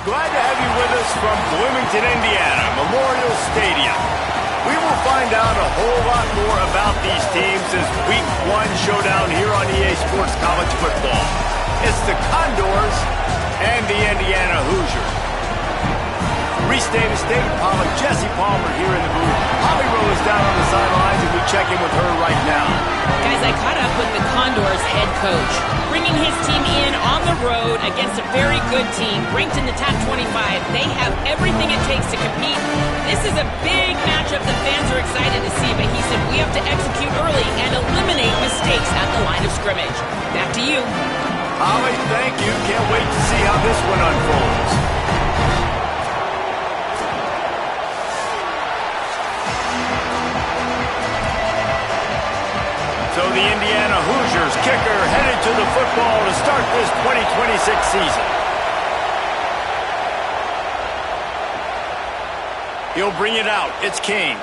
Glad to have you with us from Bloomington, Indiana, Memorial Stadium. We will find out a whole lot more about these teams as Week 1 showdown here on EA Sports College Football. It's the Condors and the Indiana Hoosiers. Reese Davis, David Pollack, Jesse Palmer here in the booth. Holly Rowe is down on the sidelines, and we check in with her right now. Guys, I caught up with the Condors head coach, bringing his team in on the road against a very good team, ranked in the top 25. They have everything it takes to compete. This is a big matchup that fans are excited to see, but he said we have to execute early and eliminate mistakes at the line of scrimmage. Back to you. Holly, thank you. Can't wait to see how this one unfolds. So the Indiana Hoosiers kicker headed to the football to start this 2026 season. He'll bring it out. It's Kane.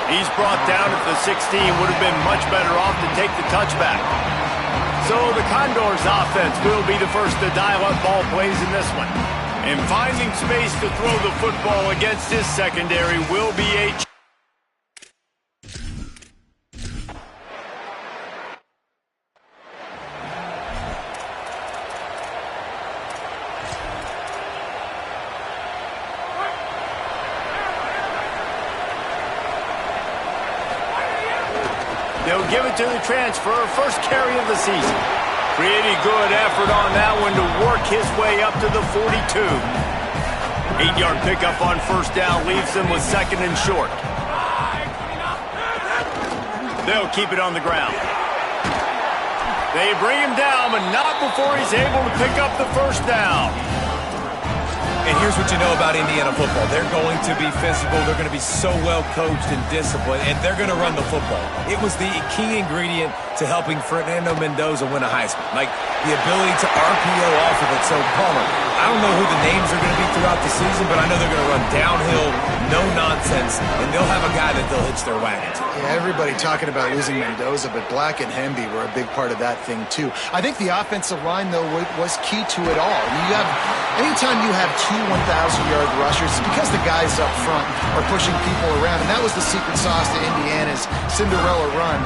He's brought down at the 16. Would have been much better off to take the touchback. So the Condors offense will be the first to dial up ball plays in this one. And finding space to throw the football against his secondary will be a They'll give it to the transfer, first carry of the season. Pretty good effort on that one to work his way up to the 42. 8-yard pickup on first down leaves them with second and short. They'll keep it on the ground. They bring him down, but not before he's able to pick up the first down. And here's what you know about Indiana football. They're going to be physical. They're going to be so well coached and disciplined, and they're going to run the football. It was the key ingredient to helping Fernando Mendoza win a Heisman, like the ability to RPO off of it. So, Palmer, I don't know who the names are going to be throughout the season, but I know they're going to run downhill, no nonsense, and they'll have a guy that they'll hitch their wagon to. Yeah, everybody talking about losing Mendoza, but Black and Hemby were a big part of that thing, too. I think the offensive line, though, was key to it all. Anytime you have two 1,000-yard rushers, it's because the guys up front are pushing people around, and that was the secret sauce to Indiana's Cinderella run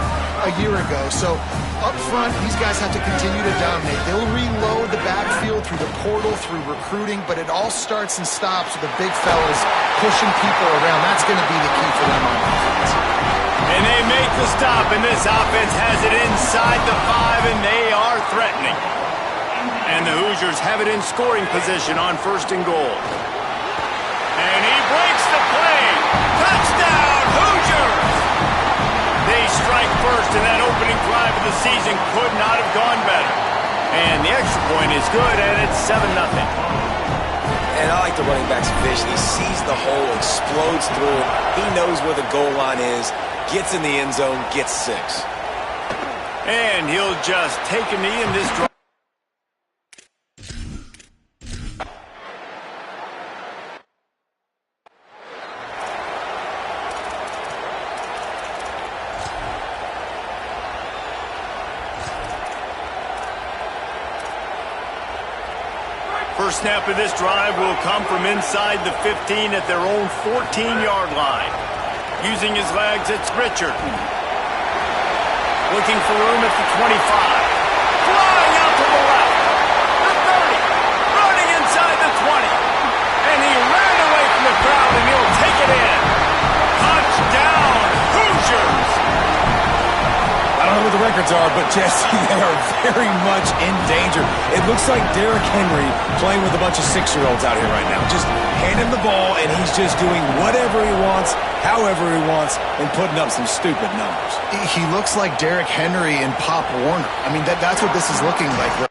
a year ago. So up front, these guys have to continue to dominate. They'll reload the backfield through the portal, through recruiting, but it all starts and stops with the big fellas pushing people around. That's going to be the key for them on offense. And they make the stop, and this offense has it inside the 5, and they are threatening. And the Hoosiers have it in scoring position on first and goal. And he breaks the play. Touchdown, Hoosiers! They strike first, and that opening drive of the season could not have gone better. And the extra point is good, and it's 7-0. And I like the running back's vision. He sees the hole, explodes through it. He knows where the goal line is, gets in the end zone, gets 6. And he'll just take a knee in this drive. First snap of this drive will come from inside the 15 at their own 14-yard line. Using his legs, it's Richard. Looking for room at the 25. Flying out to the left. The 30. Running inside the 20. And he ran away from the crowd, and he'll take it in. Touchdown, Hoosiers! I don't know what the records are, but Jesse, they are very much in danger. It looks like Derrick Henry playing with a bunch of 6-year-olds out here right now. Just hand him the ball, and he's just doing whatever he wants, however he wants, and putting up some stupid numbers. He looks like Derrick Henry and Pop Warner. I mean, that's what this is looking like.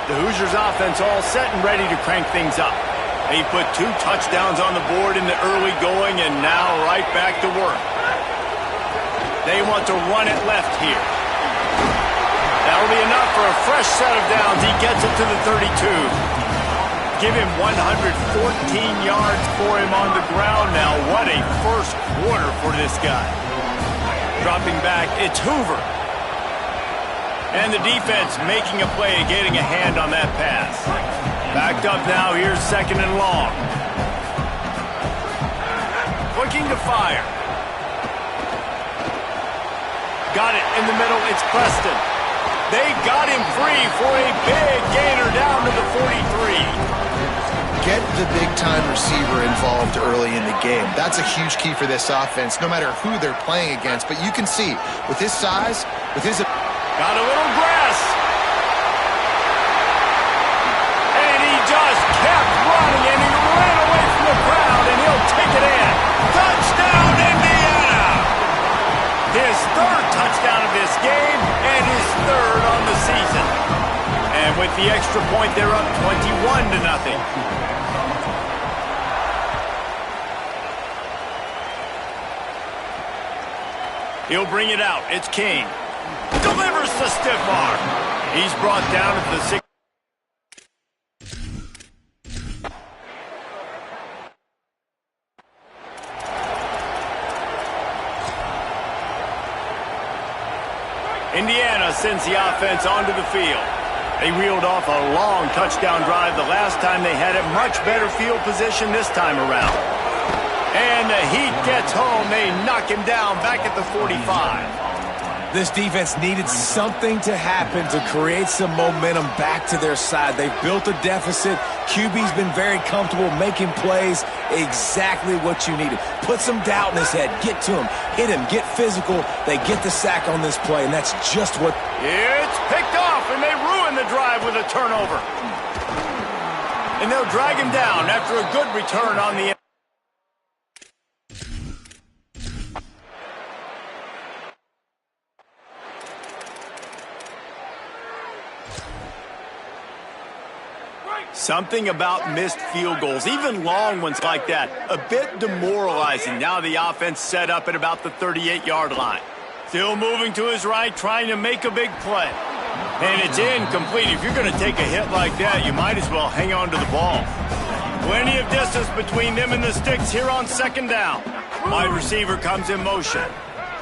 The Hoosiers offense all set and ready to crank things up. They put 2 touchdowns on the board in the early going and now right back to work. They want to run it left here. That'll be enough for a fresh set of downs. He gets it to the 32. Give him 114 yards for him on the ground now. What a first quarter for this guy. Dropping back, it's Hoover. And the defense making a play, getting a hand on that pass. Backed up now, here's 2nd and long. Looking to fire. Got it in the middle, it's Preston. They got him free for a big gainer down to the 43. Get the big-time receiver involved early in the game. That's a huge key for this offense, no matter who they're playing against. But you can see, with his size, with his... Got a little grass. And he just kept running, and he ran away from the crowd, and he'll take it in. Touchdown, Indiana! His 3rd touchdown of this game, and his 3rd on the season. And with the extra point, they're up 21-0. He'll bring it out. It's King. Delivers the stiff arm. He's brought down at the 6. Indiana sends the offense onto the field. They reeled off a long touchdown drive the last time they had it. Much better field position this time around. And the Heat gets home. They knock him down back at the 45. This defense needed something to happen to create some momentum back to their side. They've built a deficit. QB's been very comfortable making plays. Exactly what you needed. Put some doubt in his head. Get to him. Hit him. Get physical. They get the sack on this play, and that's just what... It's picked off, and they ruin the drive with a turnover. And they'll drag him down after a good return on the... Something about missed field goals, even long ones like that, a bit demoralizing. Now the offense set up at about the 38-yard line. Still moving to his right, trying to make a big play. And it's incomplete. If you're going to take a hit like that, you might as well hang on to the ball. Plenty of distance between them and the sticks here on 2nd down. Wide receiver comes in motion.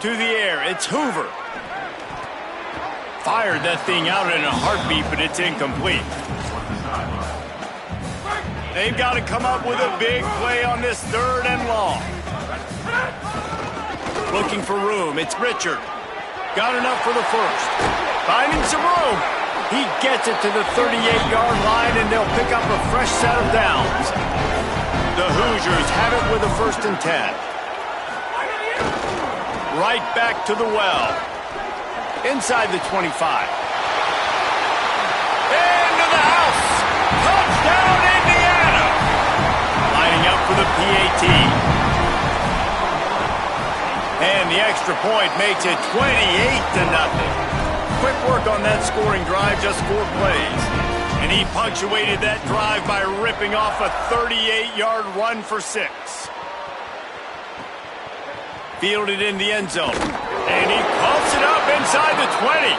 To the air, it's Hoover. Fired that thing out in a heartbeat, but it's incomplete. They've got to come up with a big play on this 3rd and long. Looking for room. It's Richard. Got enough for the 1st. Finding some room. He gets it to the 38-yard line, and they'll pick up a fresh set of downs. The Hoosiers have it with a 1st and 10. Right back to the well. Inside the 25. for the PAT. And the extra point makes it 28-0. Quick work on that scoring drive, just 4 plays. And he punctuated that drive by ripping off a 38-yard run for 6. Fielded in the end zone. And he pumps it up inside the 20.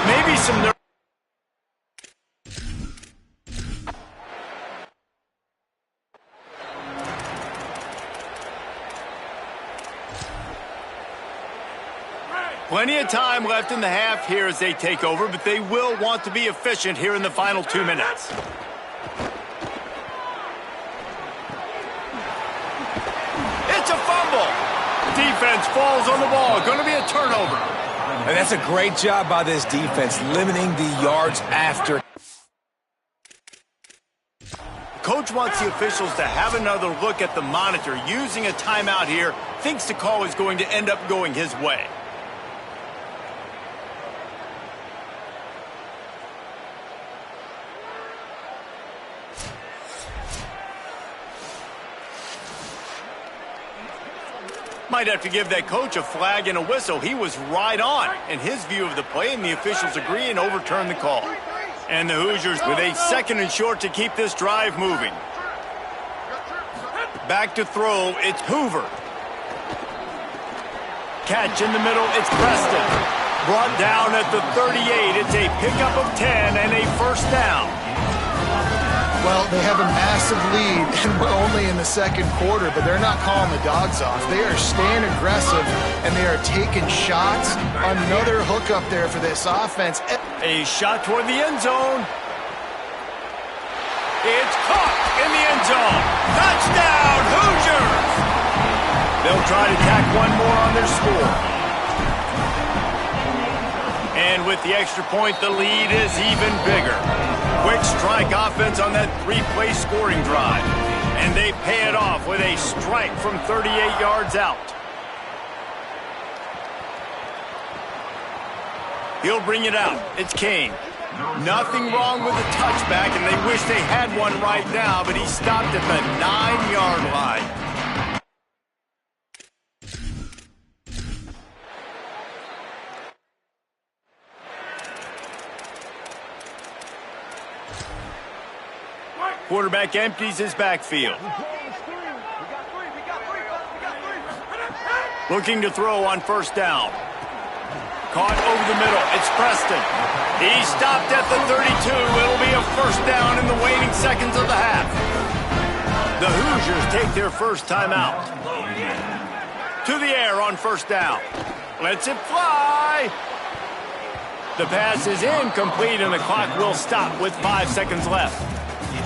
Maybe some... Plenty of time left in the half here as they take over, but they will want to be efficient here in the final 2 minutes. It's a fumble. Defense falls on the ball. Going to be a turnover. And that's a great job by this defense, limiting the yards after. Coach wants the officials to have another look at the monitor. Using a timeout here, thinks the call is going to end up going his way. Might have to give that coach a flag and a whistle. He was right on in his view of the play, and the officials agree and overturn the call. And the Hoosiers with a 2nd and short to keep this drive moving. Back to throw, it's Hoover. Catch in the middle, it's Preston. Brought down at the 38. It's a pickup of 10 and a first down. Well, they have a massive lead, and we're only in the 2nd quarter, but they're not calling the dogs off. They are staying aggressive, and they are taking shots. Another hook up there for this offense. A shot toward the end zone. It's caught in the end zone. Touchdown, Hoosiers! They'll try to tack one more on their score. And with the extra point, the lead is even bigger. Quick strike offense on that 3-play scoring drive. And they pay it off with a strike from 38 yards out. He'll bring it out. It's Kane. Nothing wrong with the touchback, and they wish they had one right now, but he stopped at the 9-yard line. Quarterback empties his backfield. Looking to throw on first down. Caught over the middle. It's Preston. He stopped at the 32. It'll be a first down in the waning seconds of the half. The Hoosiers take their first timeout. To the air on first down. Lets it fly. The pass is incomplete, and the clock will stop with 5 seconds left.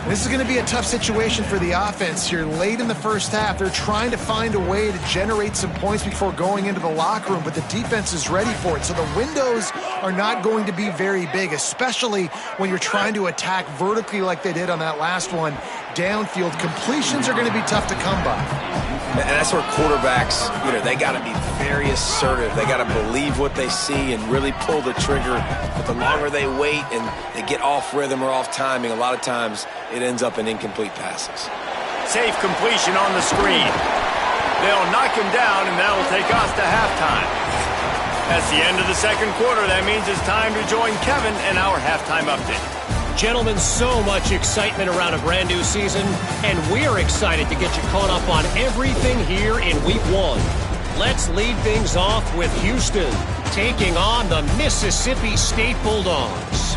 This is going to be a tough situation for the offense here. Late in the first half, they're trying to find a way to generate some points before going into the locker room, but the defense is ready for it. So the windows are not going to be very big, especially when you're trying to attack vertically like they did on that last one. Downfield completions are going to be tough to come by. And that's where quarterbacks, they got to be very assertive. They got to believe what they see and really pull the trigger. But the longer they wait and they get off rhythm or off timing, a lot of times it ends up in incomplete passes. Safe completion on the screen. They'll knock him down, and that'll take us to halftime. That's the end of the 2nd quarter. That means it's time to join Kevin in our halftime update. Gentlemen, so much excitement around a brand new season, and we're excited to get you caught up on everything here in Week 1. Let's lead things off with Houston taking on the Mississippi State Bulldogs.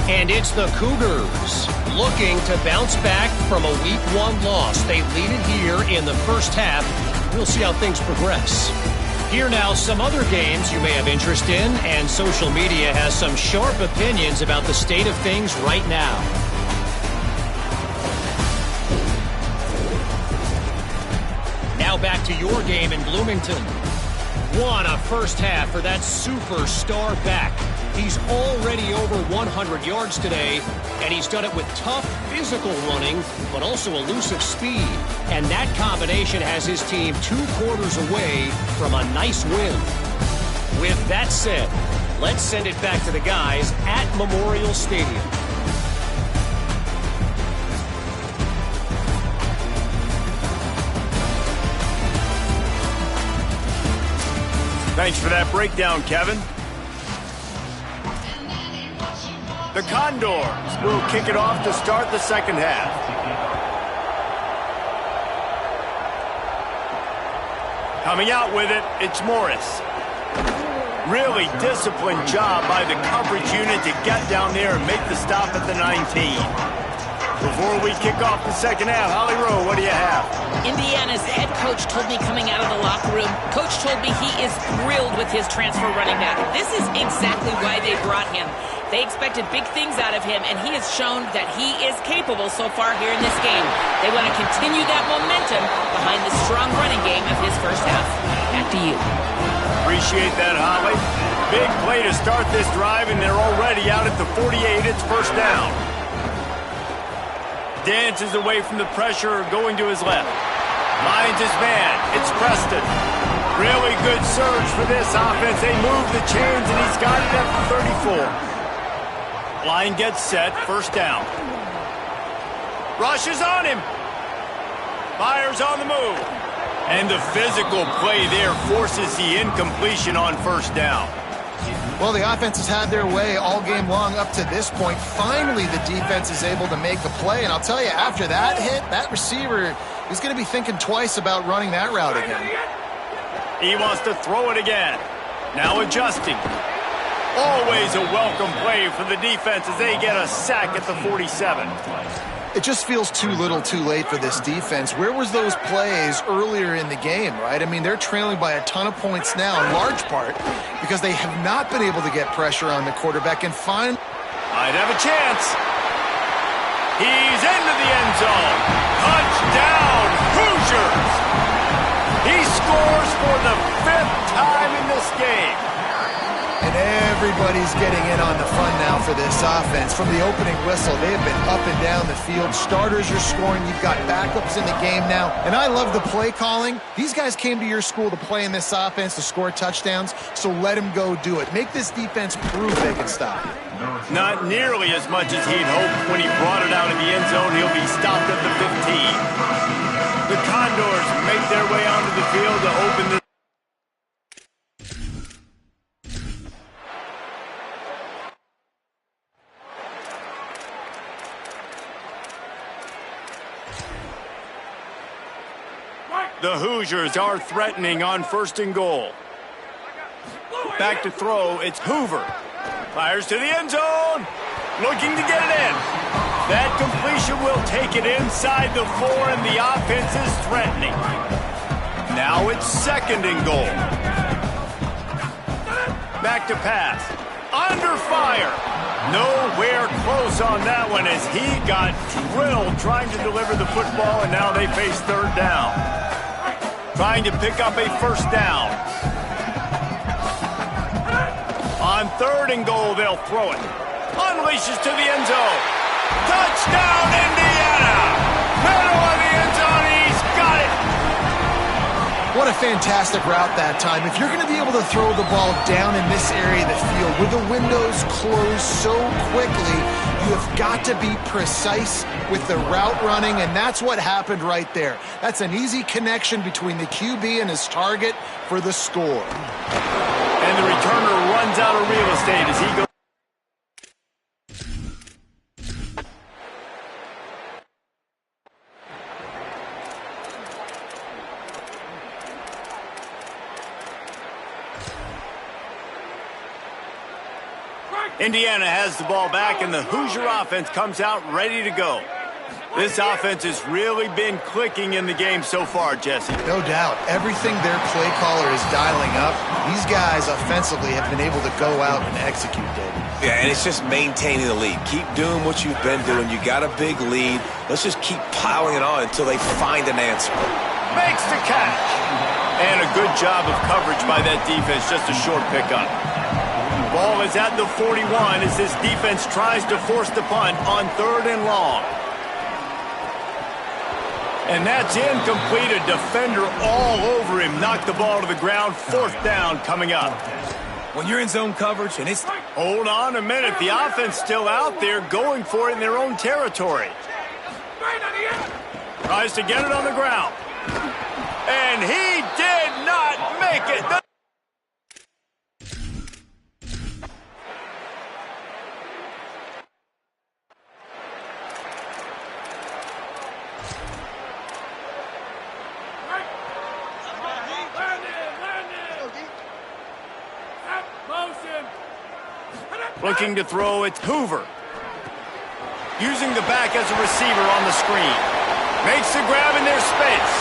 And it's the Cougars looking to bounce back from a Week 1 loss. They lead it here in the first half. We'll see how things progress. Here now, some other games you may have interest in, and social media has some sharp opinions about the state of things right now. Now back to your game in Bloomington. What a first half for that superstar back. He's already over 100 yards today, and he's done it with tough physical running, but also elusive speed. And that combination has his team 2 quarters away from a nice win. With that said, let's send it back to the guys at Memorial Stadium. Thanks for that breakdown, Kevin. The Condors will kick it off to start the second half. Coming out with it, it's Morris. Really disciplined job by the coverage unit to get down there and make the stop at the 19. Before we kick off the second half, Holly Rowe, what do you have? Indiana's head coach told me coming out of the locker room, Coach told me he is thrilled with his transfer running back. This is exactly why they brought him. They expected big things out of him, and he has shown that he is capable so far here in this game. They want to continue that momentum behind the strong running game of his first half. Back to you. Appreciate that, Holly. Big play to start this drive, and they're already out at the 48. It's first down. Dances away from the pressure, going to his left. Finds his man. It's Preston. Really good surge for this offense. They move the chains, and he's got it at the 34. Line gets set, first down. Rush is on him. Fires on the move. And the physical play there forces the incompletion on first down. Well, the offense has had their way all game long up to this point. Finally, the defense is able to make a play. And I'll tell you, after that hit, that receiver is going to be thinking twice about running that route again. He wants to throw it again. Now adjusting. Always a welcome play for the defense as they get a sack at the 47. It just feels too little too late for this defense. Where was those plays earlier in the game, right? I mean, they're trailing by a ton of points now, in large part because they have not been able to get pressure on the quarterback and find... Might have a chance. He's into the end zone. Touchdown, Hoosiers! He scores for the 5th time in this game. And everybody's getting in on the fun now for this offense. From the opening whistle, they have been up and down the field. Starters are scoring. You've got backups in the game now. And I love the play calling. These guys came to your school to play in this offense to score touchdowns, so let them go do it. Make this defense prove they can stop it. Not nearly as much as he'd hoped when he brought it out of the end zone. He'll be stopped at the 15. The Condors make their way onto the field to open the... The Hoosiers are threatening on first and goal. Back to throw, it's Hoover. Fires to the end zone. Looking to get it in. That completion will take it inside the 4, and the offense is threatening. Now it's second and goal. Back to pass. Under fire. Nowhere close on that one as he got drilled trying to deliver the football, and now they face third down. Trying to pick up a first down. On third and goal, they'll throw it. Unleashes to the end zone. Touchdown, Indiana! Middle of the end zone, he's got it! What a fantastic route that time. If you're going to be able to throw the ball down in this area of the field where the windows close so quickly, you have got to be precise with the route running, and that's what happened right there. That's an easy connection between the QB and his target for the score. And the returner runs out of real estate as he goes. Indiana has the ball back, and the Hoosier offense comes out ready to go. This offense has really been clicking in the game so far, Jesse. No doubt. Everything their play caller is dialing up, these guys offensively have been able to go out and execute, David. Yeah, and it's just maintaining the lead. Keep doing what you've been doing. You got a big lead. Let's just keep piling it on until they find an answer. Makes the catch. And a good job of coverage by that defense, just a short pickup. Ball is at the 41 as this defense tries to force the punt on third and long. And that's incomplete. A defender all over him. Knocked the ball to the ground. Fourth down coming up. When you're in zone coverage and it's... Hold on a minute. The offense still out there going for it in their own territory. Tries to get it on the ground. And he did not make it. Looking to throw, it's Hoover. Using the back as a receiver on the screen. Makes the grab in their space.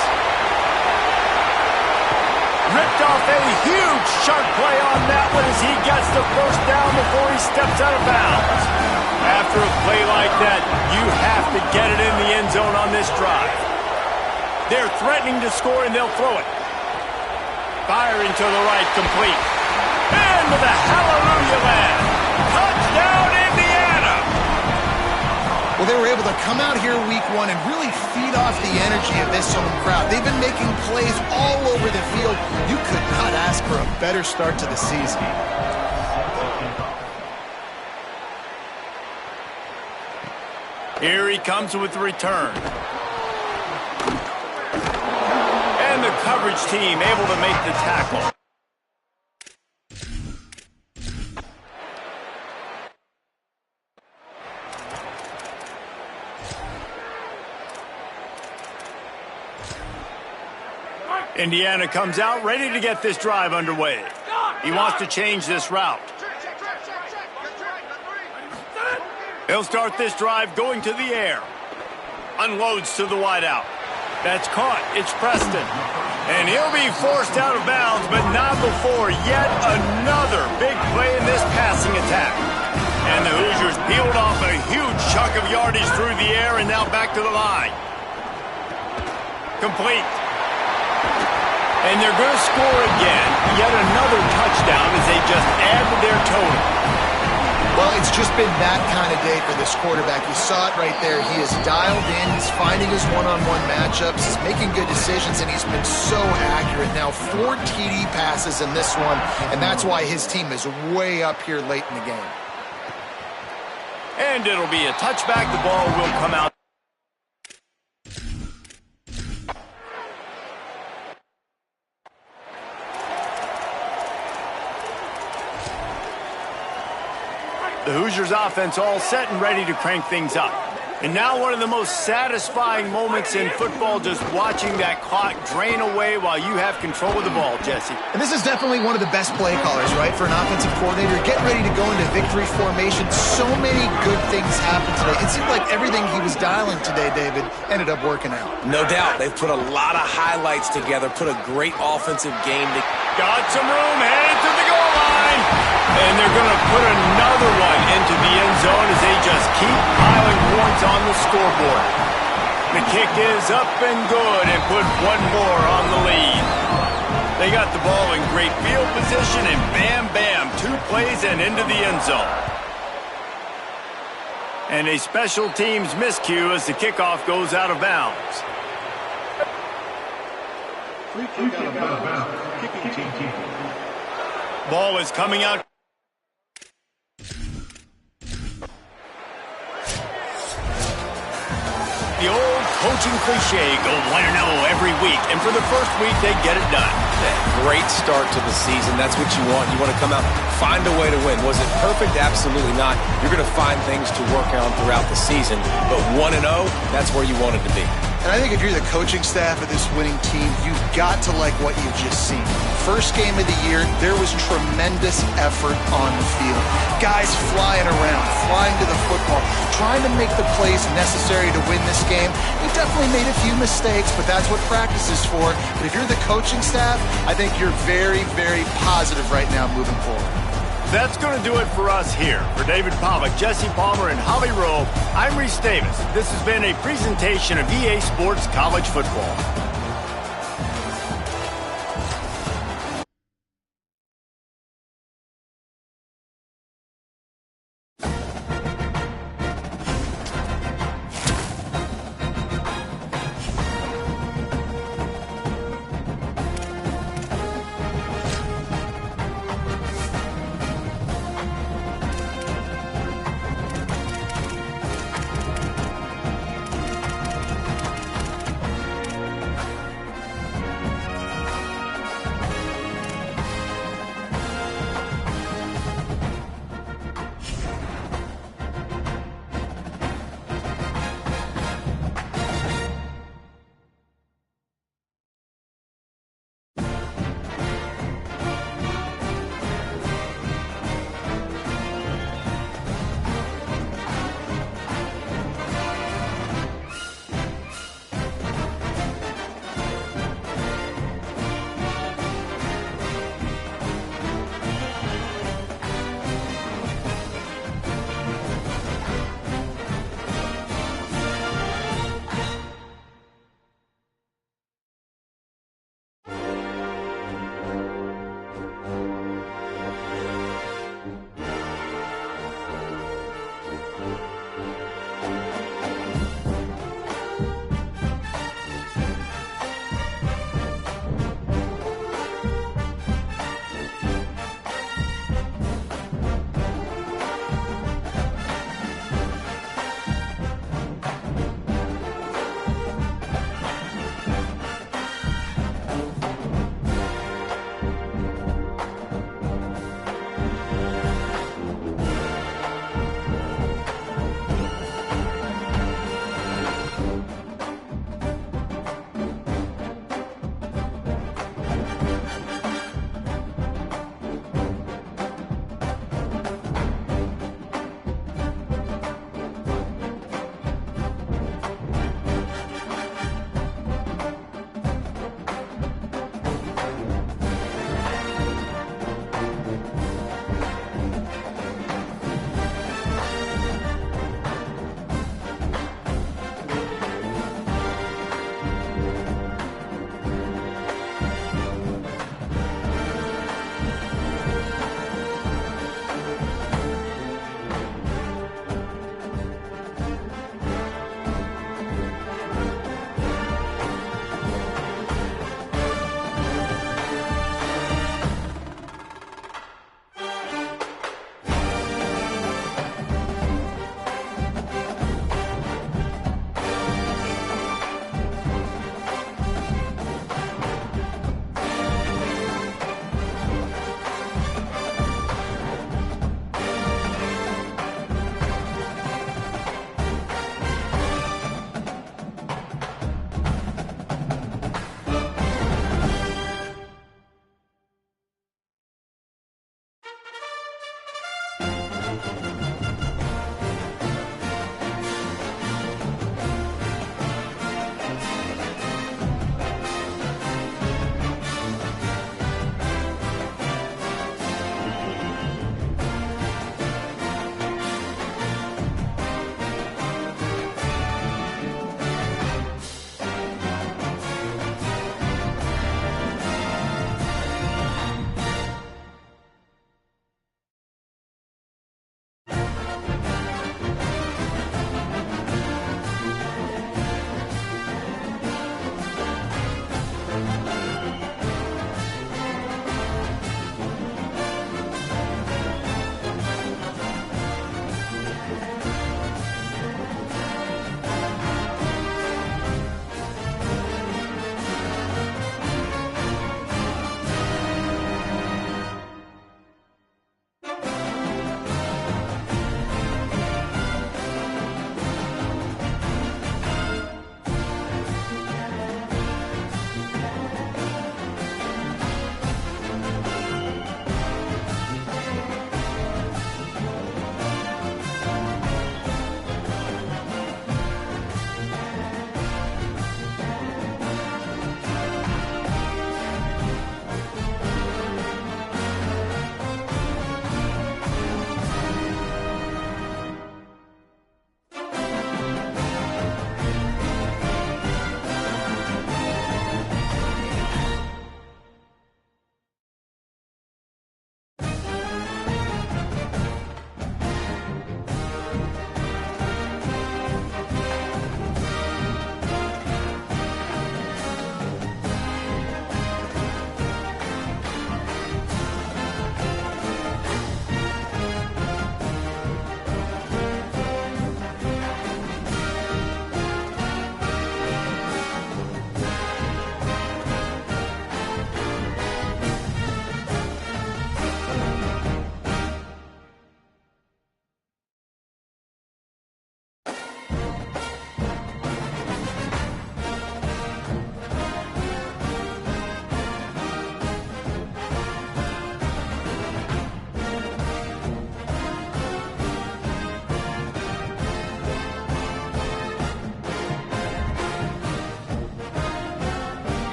Ripped off a huge shark play on that one as he gets the first down before he steps out of bounds. After a play like that, you have to get it in the end zone on this drive. They're threatening to score, and they'll throw it. Firing to the right, complete. And to the hallelujah land. Touchdown, Indiana! Well, they were able to come out here week one and really feed off the energy of this home crowd. They've been making plays all over the field. You could not ask for a better start to the season. Here he comes with the return. And the coverage team able to make the tackle. Indiana comes out ready to get this drive underway. He wants to change this route. He'll start this drive going to the air. Unloads to the wideout. That's caught. It's Preston. And he'll be forced out of bounds, but not before yet another big play in this passing attack. And the Hoosiers peeled off a huge chunk of yardage through the air and now back to the line. Complete. And they're going to score again. Yet another touchdown as they just add to their total. Well, it's just been that kind of day for this quarterback. You saw it right there. He is dialed in. He's finding his one-on-one matchups. He's making good decisions, and he's been so accurate. Now, 4 TD passes in this one, and that's why his team is way up here late in the game. And it'll be a touchback. The ball will come out. The Hoosiers offense all set and ready to crank things up. And now one of the most satisfying moments in football, just watching that clock drain away while you have control of the ball, Jesse. And this is definitely one of the best play callers, right, for an offensive coordinator. Get ready to go into victory formation. So many good things happened today. It seemed like everything he was dialing today, David, ended up working out. No doubt. They've put a lot of highlights together, put a great offensive game together. Got some room, headed to the goal line. And they're going to put another one into the end zone as they just keep piling points on the scoreboard. The kick is up and good and put one more on the lead. They got the ball in great field position and bam, bam, 2 plays and into the end zone. And a special teams miscue as the kickoff goes out of bounds. Ball is coming out. The old coaching cliche, go 1-0 every week. And for the first week, they get it done. Great start to the season. That's what you want. You want to come out, find a way to win. Was it perfect? Absolutely not. You're going to find things to work on throughout the season. But 1-0, that's where you want it to be. And I think if you're the coaching staff of this winning team, you've got to like what you've just seen. First game of the year, there was tremendous effort on the field. Guys flying around, flying to the football, trying to make the plays necessary to win this game. They definitely made a few mistakes, but that's what practice is for. But if you're the coaching staff, I think you're very, very positive right now moving forward. That's going to do it for us here. For David Pollack, Jesse Palmer, and Holly Rowe, I'm Reese Davis. This has been a presentation of EA Sports College Football.